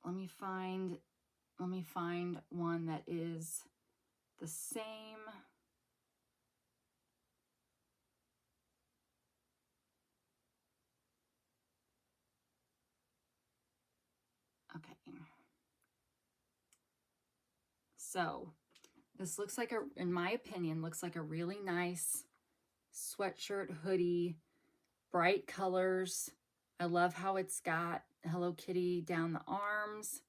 let me find one that is the same. Okay. So this looks like in my opinion, looks like a really nice sweatshirt hoodie, bright colors. I love how it's got Hello Kitty down the arms.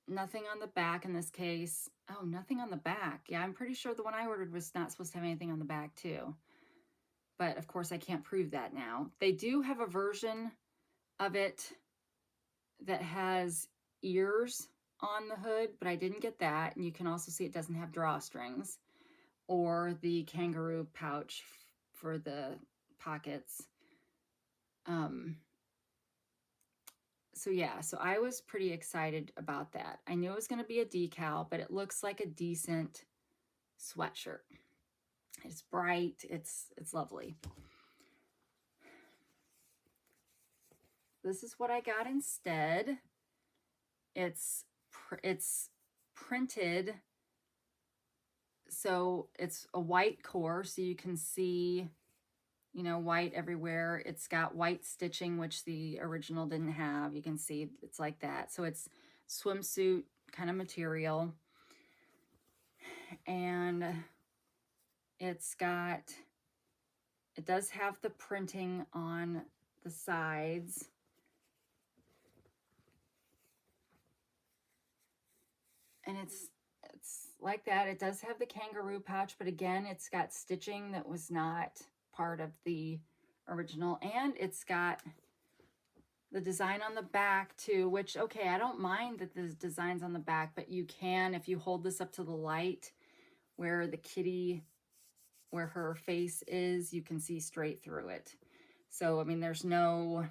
Nothing on the back in this case. Oh, nothing on the back. Yeah, I'm pretty sure the one I ordered was not supposed to have anything on the back too. But of course I can't prove that now. They do have a version of it that has ears on the hood, but I didn't get that. And you can also see it doesn't have drawstrings or the kangaroo pouch for the pockets. So yeah, so I was pretty excited about that. I knew it was going to be a decal, but it looks like a decent sweatshirt. It's bright, it's lovely. This is what I got instead. It's printed, so it's a white core, so you can see, you know, white everywhere. It's got white stitching, which the original didn't have. You can see it's like that. So it's swimsuit kind of material. And it does have the printing on the sides. And it's like that. It does have the kangaroo pouch, but again, it's got stitching that was not part of the original. And it's got the design on the back too, which, okay, I don't mind that the design's on the back, but you can, if you hold this up to the light where the kitty, where her face is, you can see straight through it. So, I mean, there's no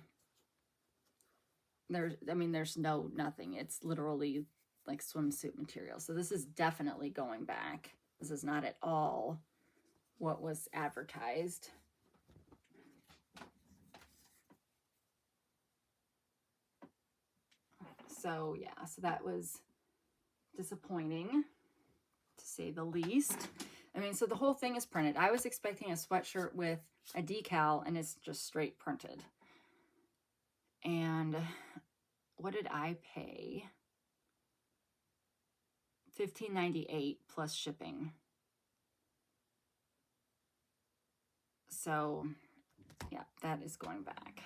nothing. It's literally like swimsuit material. So this is definitely going back. This is not at all what was advertised. So yeah, so that was disappointing to say the least. I mean, so the whole thing is printed. I was expecting a sweatshirt with a decal, and it's just straight printed. And what did I pay? $15.98 plus shipping. So yeah, that is going back.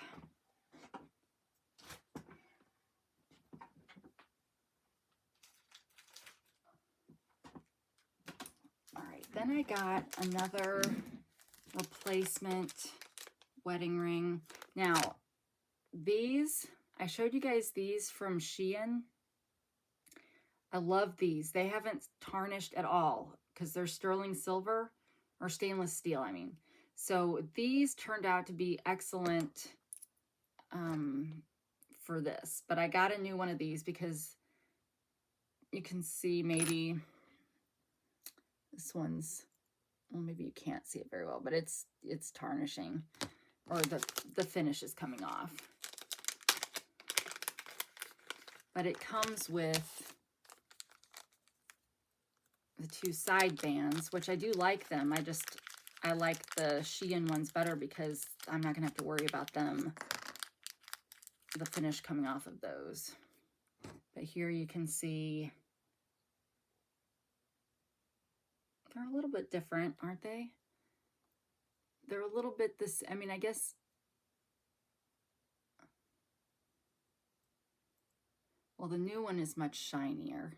All right, then I got another replacement wedding ring. Now, these, I showed you guys these from Shein. I love these. They haven't tarnished at all because they're sterling silver, or stainless steel, I mean. So these turned out to be excellent for this. But I got a new one of these because you can see maybe this one's, well, maybe you can't see it very well, but it's tarnishing, or the finish is coming off. But it comes with the two side bands, which I do like them. I like the Shein ones better because I'm not gonna have to worry about them, the finish coming off of those. But here you can see they're a little bit different, aren't they? They're a little bit this, I mean, I guess, well, the new one is much shinier.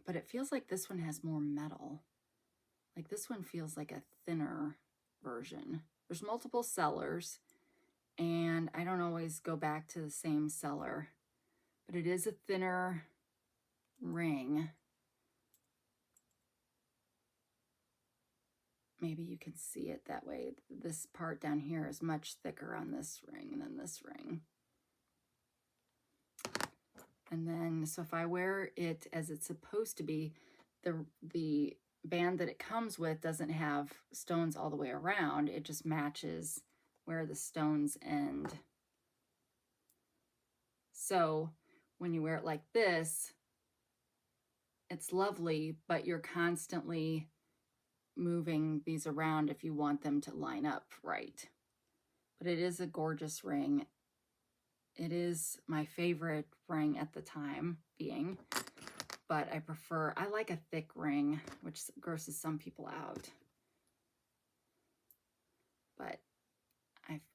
But it feels like this one has more metal. Like this one feels like a thinner version. There's multiple sellers, and I don't always go back to the same seller, but it is a thinner ring. Maybe you can see it that way. This part down here is much thicker on this ring than this ring. And then, so if I wear it as it's supposed to be, the band that it comes with doesn't have stones all the way around. It just matches where the stones end. So when you wear it like this, it's lovely, but you're constantly moving these around if you want them to line up right. But it is a gorgeous ring. It is my favorite ring at the time being, but I like a thick ring, which grosses some people out. But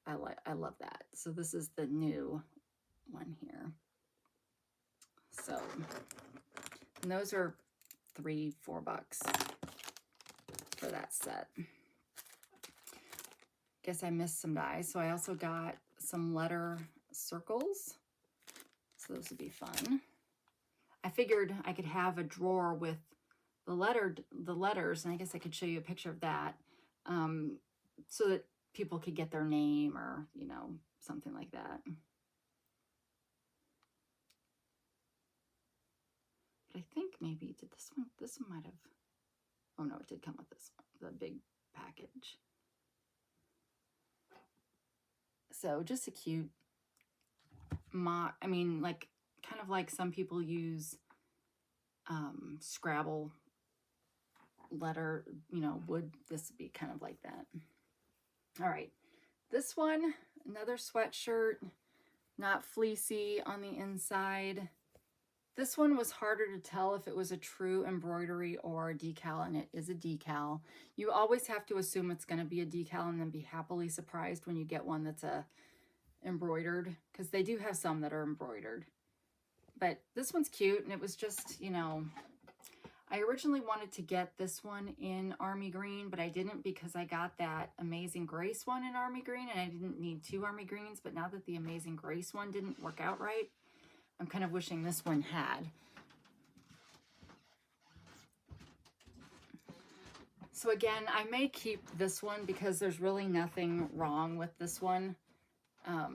I love that. So this is the new one here. So, and those are $3-4 for that set. Guess I missed some dies. So I also got some letter circles. So those would be fun. I figured I could have a drawer with the letters, and I guess I could show you a picture of that, so that people could get their name or, you know, something like that. But I think maybe, did this one might have, oh no, it did come with this one, the big package. So just a cute I mean, like, kind of like some people use Scrabble letter, you know, wood. This would be kind of like that. All right, this one, another sweatshirt, not fleecy on the inside. This one was harder to tell if it was a true embroidery or a decal, and it is a decal. You always have to assume it's going to be a decal and then be happily surprised when you get one that's a embroidered, because they do have some that are embroidered. But this one's cute, and it was just, you know, I originally wanted to get this one in Army Green, but I didn't because I got that Amazing Grace one in Army Green, and I didn't need 2 Army Greens. But now that the Amazing Grace one didn't work out right, I'm kind of wishing this one had. So again, I may keep this one because there's really nothing wrong with this one. I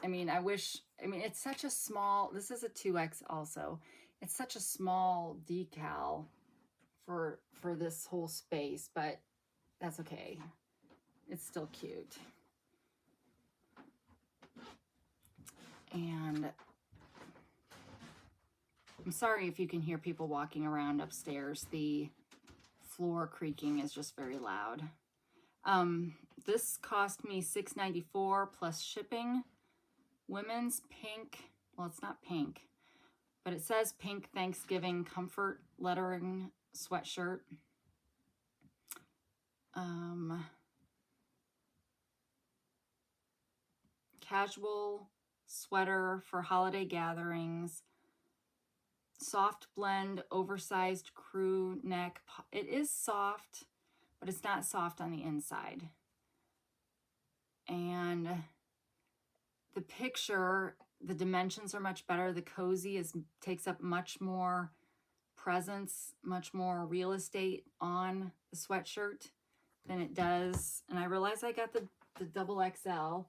mean, it's such a small, this is a 2X also. It's such a small decal for this whole space, but that's okay. It's still cute. And I'm sorry if you can hear people walking around upstairs. The floor creaking is just very loud. This cost me $6.94 plus shipping. Women's pink, well, it's not pink, but it says pink Thanksgiving comfort lettering sweatshirt. Casual sweater for holiday gatherings. Soft blend, oversized crew neck. It is soft, but it's not soft on the inside. And the picture, the dimensions are much better. The cozy takes up much more presence, much more real estate on the sweatshirt than it does. And I realize I got the double XL,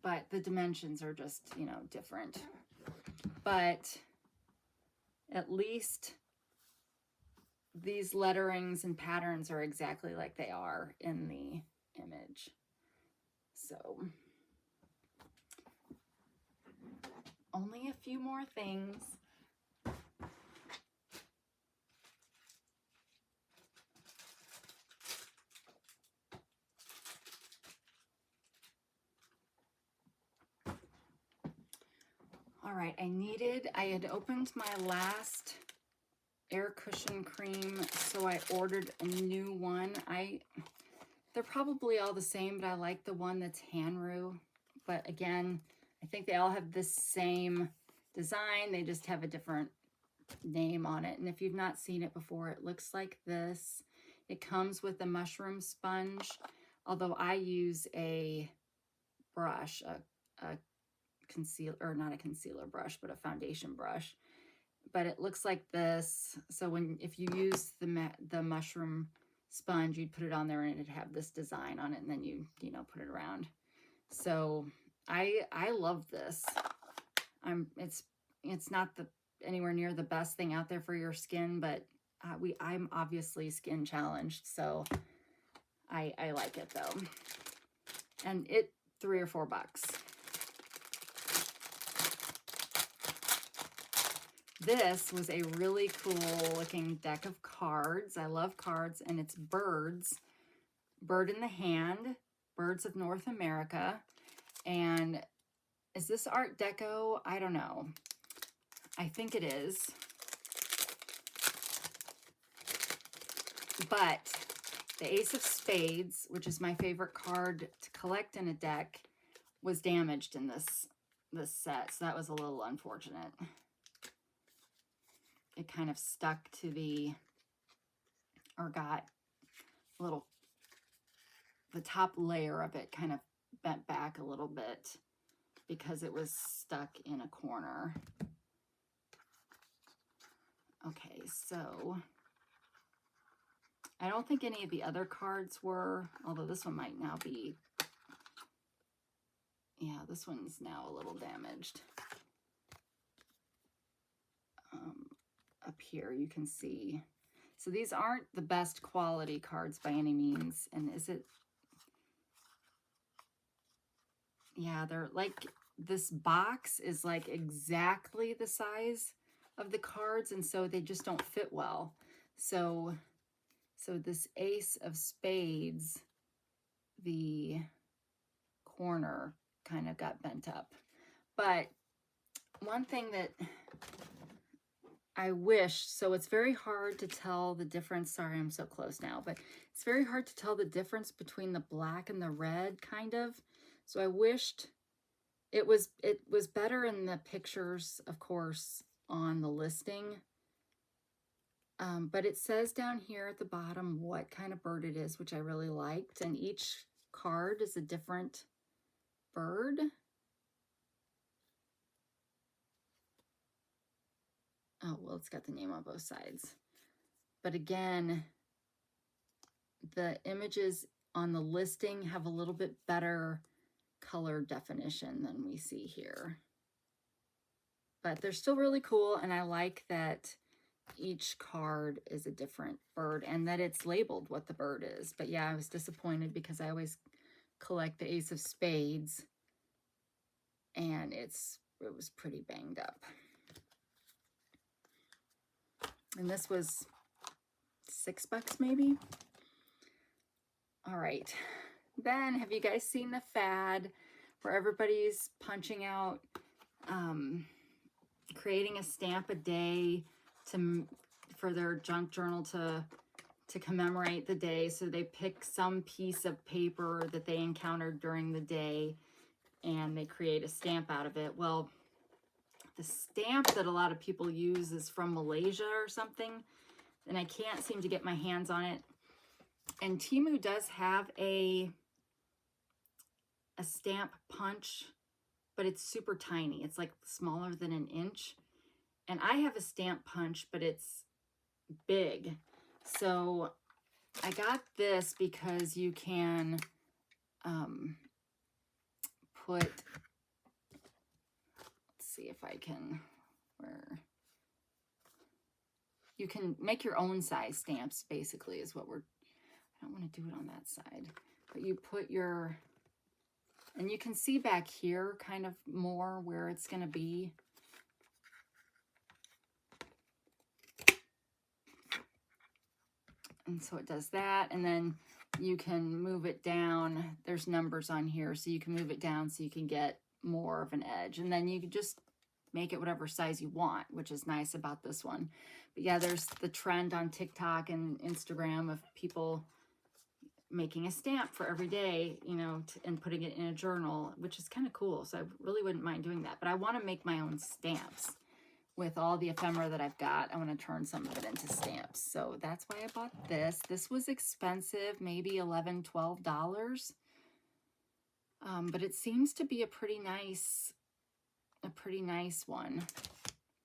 but the dimensions are just, you know, different. But at least these letterings and patterns are exactly like they are in the image. So only a few more things. All right, I had opened my last air cushion cream, so I ordered a new one. They're probably all the same, but I like the one that's Hanru. But again, I think they all have the same design. They just have a different name on it. And if you've not seen it before, it looks like this. It comes with a mushroom sponge, although I use a brush, a concealer, or not a concealer brush, but a foundation brush. But it looks like this. So if you use the mushroom sponge, you'd put it on there and it'd have this design on it, and then you know, put it around. So I love this. It's not anywhere near the best thing out there for your skin, but I'm obviously skin challenged, so I like it though. And it $3 or $4. This was a really cool looking deck of cards. I love cards, and it's birds. Bird in the Hand, Birds of North America. And is this Art Deco? I don't know. I think it is. But the Ace of Spades, which is my favorite card to collect in a deck, was damaged in this set. So that was a little unfortunate. It kind of stuck to the, or got a little, the top layer of it kind of bent back a little bit because it was stuck in a corner. Okay, so I don't think any of the other cards were, although this one might now be, yeah, this one's now a little damaged. Up here you can see. So these aren't the best quality cards by any means. And is it, yeah, they're like, this box is like exactly the size of the cards, and so they just don't fit well. So this Ace of Spades, the corner kind of got bent up. But one thing that I wish, so it's very hard to tell the difference. Sorry, I'm so close now, but it's very hard to tell the difference between the black and the red, kind of. So I wished it was better in the pictures, of course, on the listing. But it says down here at the bottom what kind of bird it is, which I really liked. And each card is a different bird. Oh, well, it's got the name on both sides. But again, the images on the listing have a little bit better color definition than we see here. But they're still really cool, and I like that each card is a different bird and that it's labeled what the bird is. But yeah, I was disappointed because I always collect the Ace of Spades, and it was pretty banged up. And this was $6 maybe. All right. Then, have you guys seen the fad where everybody's punching out, creating a stamp a day for their junk journal to commemorate the day? So they pick some piece of paper that they encountered during the day and they create a stamp out of it. Well, the stamp that a lot of people use is from Malaysia or something, and I can't seem to get my hands on it. And Temu does have a stamp punch, but it's super tiny. It's like smaller than an inch. And I have a stamp punch, but it's big. So I got this because you can put, let's see if I can, where you can make your own size stamps, basically, is what I don't want to do it on that side, but you put your, and you can see back here kind of more where it's going to be. And so it does that, and then you can move it down. There's numbers on here, so you can move it down so you can get more of an edge. And then you can just make it whatever size you want, which is nice about this one. But yeah, there's the trend on TikTok and Instagram of people making a stamp for every day, you know, and putting it in a journal, which is kind of cool. So I really wouldn't mind doing that. But I want to make my own stamps. With all the ephemera that I've got, I want to turn some of it into stamps. So that's why I bought this. This was expensive, maybe $11, $12. But it seems to be a pretty nice one.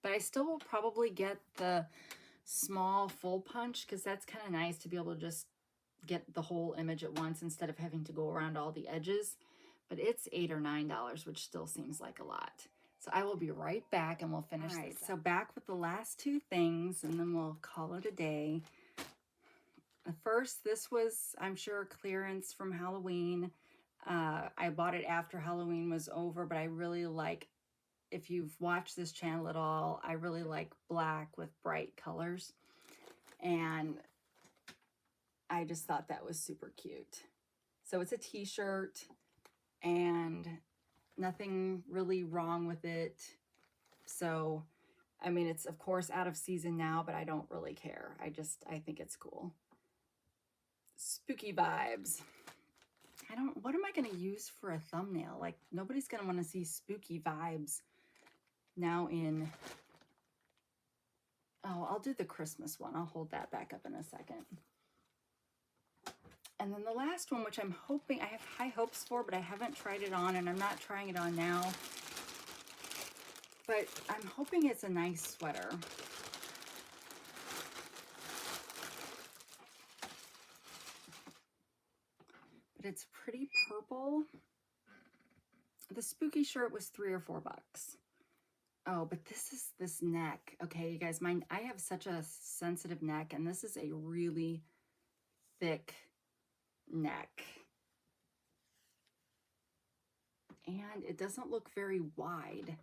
But I still will probably get the small full punch because that's kind of nice to be able to just get the whole image at once instead of having to go around all the edges. But it's $8 or $9, which still seems like a lot. So I will be right back and we'll finish this. So back with the last two things and then we'll call it a day. First, this was, I'm sure, clearance from Halloween. I bought it after Halloween was over, but I really like, if you've watched this channel at all, I really like black with bright colors. And I just thought that was super cute. So it's a t-shirt and nothing really wrong with it. So, I mean, it's of course out of season now, but I don't really care. I think it's cool. Spooky vibes. What am I going to use for a thumbnail? Like, nobody's going to want to see spooky vibes now oh, I'll do the Christmas one. I'll hold that back up in a second. And then the last one, which I'm hoping, I have high hopes for, but I haven't tried it on, and I'm not trying it on now. But I'm hoping it's a nice sweater. But it's pretty purple. The spooky shirt was $3 or $4. Oh, but this neck. Okay, you guys, I have such a sensitive neck, and this is a really thick neck. And it doesn't look very wide.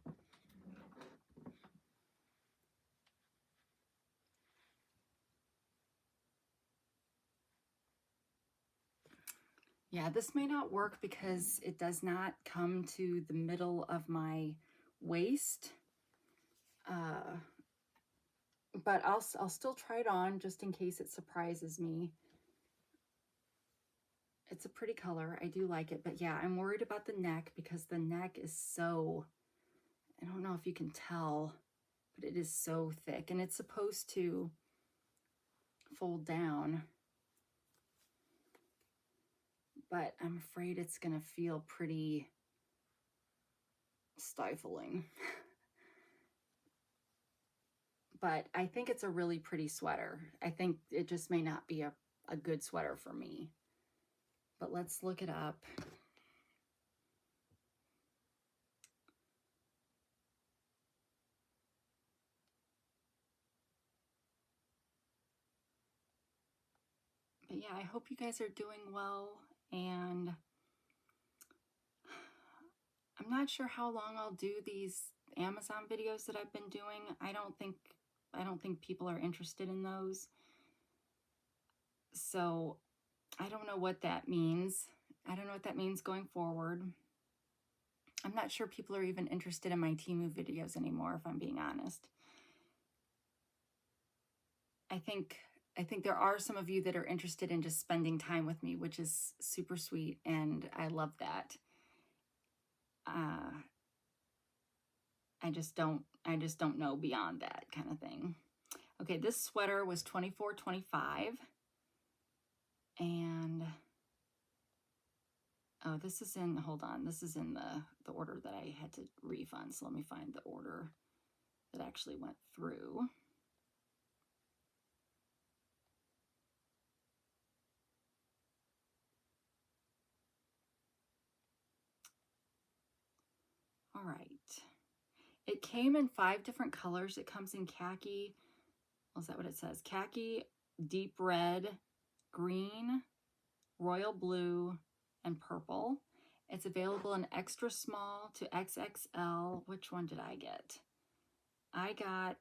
Yeah, this may not work because it does not come to the middle of my waist. But I'll still try it on just in case it surprises me. It's a pretty color. I do like it. But yeah, I'm worried about the neck because the neck is so, I don't know if you can tell, but it is so thick. And it's supposed to fold down. But I'm afraid it's going to feel pretty stifling. But I think it's a really pretty sweater. I think it just may not be a good sweater for me. But let's look it up. But yeah, I hope you guys are doing well, and I'm not sure how long I'll do these Amazon videos that I've been doing. I don't think people are interested in those. So I don't know what that means. I don't know what that means going forward. I'm not sure people are even interested in my Temu videos anymore, if I'm being honest. I think there are some of you that are interested in just spending time with me, which is super sweet, and I love that. I just don't know beyond that kind of thing. Okay, this sweater was $24.25, and oh, this is in, hold on, this is in the order that I had to refund. So let me find the order that actually went through. All right. It came in 5 different colors. It comes in khaki. Well, is that what it says? Khaki, deep red, green, royal blue, and purple. It's available in extra small to XXL. Which one did I get? I got...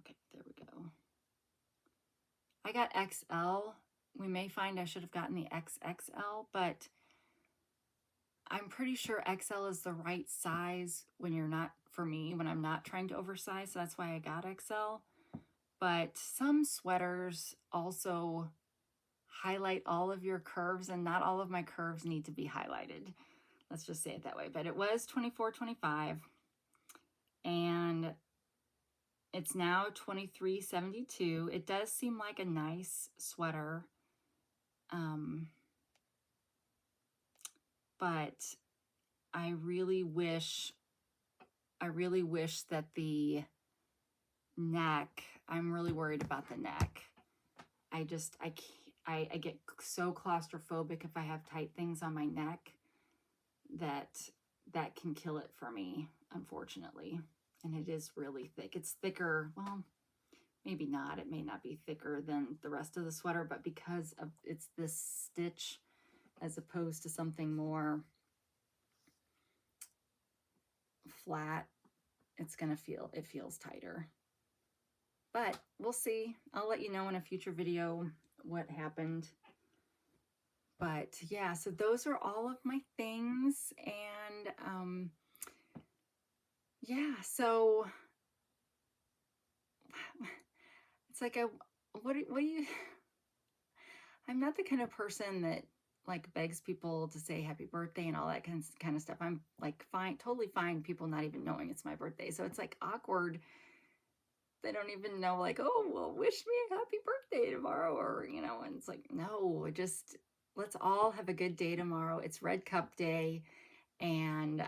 Okay, there we go. I got XL. We may find I should have gotten the XXL, but I'm pretty sure XL is the right size when you're not, for me, when I'm not trying to oversize. So that's why I got XL. But some sweaters also highlight all of your curves, and not all of my curves need to be highlighted. Let's just say it that way. But it was $24.25, and it's now $23.72. It does seem like a nice sweater. But I really wish that the neck, I'm really worried about the neck. I just, I can't, I get so claustrophobic if I have tight things on my neck that that can kill it for me, unfortunately. And it is really thick. It's thicker, well, maybe not. It may not be thicker than the rest of the sweater, but because of it's this stitch as opposed to something more flat, it's gonna feel, it feels tighter. But we'll see. I'll let you know in a future video what happened. But yeah, so those are all of my things. And yeah, so it's like what do you, I'm not the kind of person that like begs people to say happy birthday and all that kind of stuff. I'm like fine, totally fine people not even knowing it's my birthday. So it's like awkward. They don't even know, like, oh, well, wish me a happy birthday tomorrow, or, you know, and it's like, no, just let's all have a good day tomorrow. It's Red Cup Day. And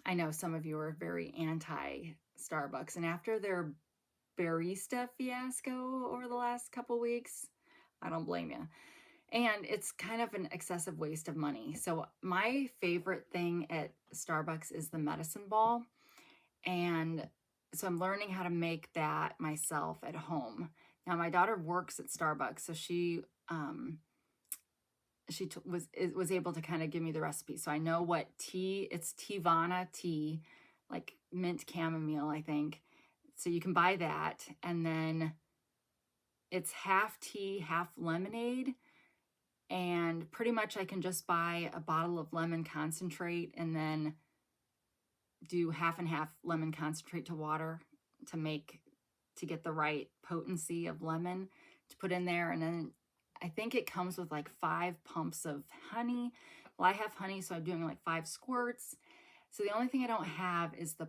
I know some of you are very anti Starbucks. And after their barista fiasco over the last couple weeks, I don't blame you. And it's kind of an excessive waste of money. So my favorite thing at Starbucks is the medicine ball. And so I'm learning how to make that myself at home. Now my daughter works at Starbucks, so she was able to kind of give me the recipe. So I know what tea, it's Tivana tea, like mint chamomile, I think. So you can buy that, and then it's half tea, half lemonade. And pretty much I can just buy a bottle of lemon concentrate and then do half and half lemon concentrate to water to get the right potency of lemon to put in there. And then I think it comes with like 5 pumps of honey. Well, I have honey, so I'm doing like 5 squirts. So the only thing I don't have is the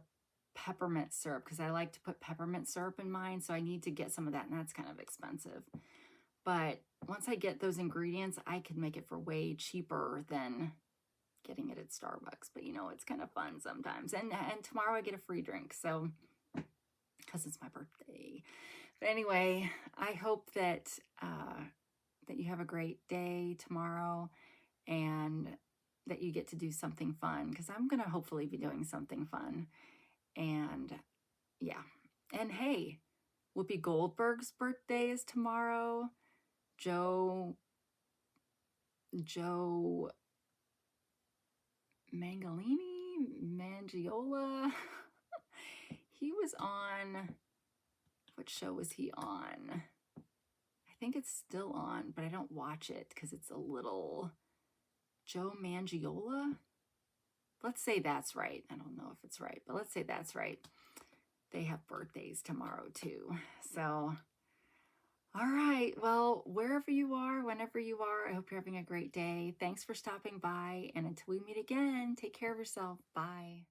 peppermint syrup, because I like to put peppermint syrup in mine. So I need to get some of that, and that's kind of expensive. But once I get those ingredients, I can make it for way cheaper than getting it at Starbucks. But you know, it's kind of fun sometimes. And tomorrow I get a free drink, so because it's my birthday. But anyway, I hope that that you have a great day tomorrow, and that you get to do something fun, because I'm gonna hopefully be doing something fun. And yeah, and hey, Whoopi Goldberg's birthday is tomorrow. Joe Mangiola. He was on, what show was he on? I think it's still on, but I don't watch it because it's a little, Joe Mangiola? Let's say that's right. I don't know if it's right, but let's say that's right. They have birthdays tomorrow too. So, all right. Well, wherever you are, whenever you are, I hope you're having a great day. Thanks for stopping by. And until we meet again, take care of yourself. Bye.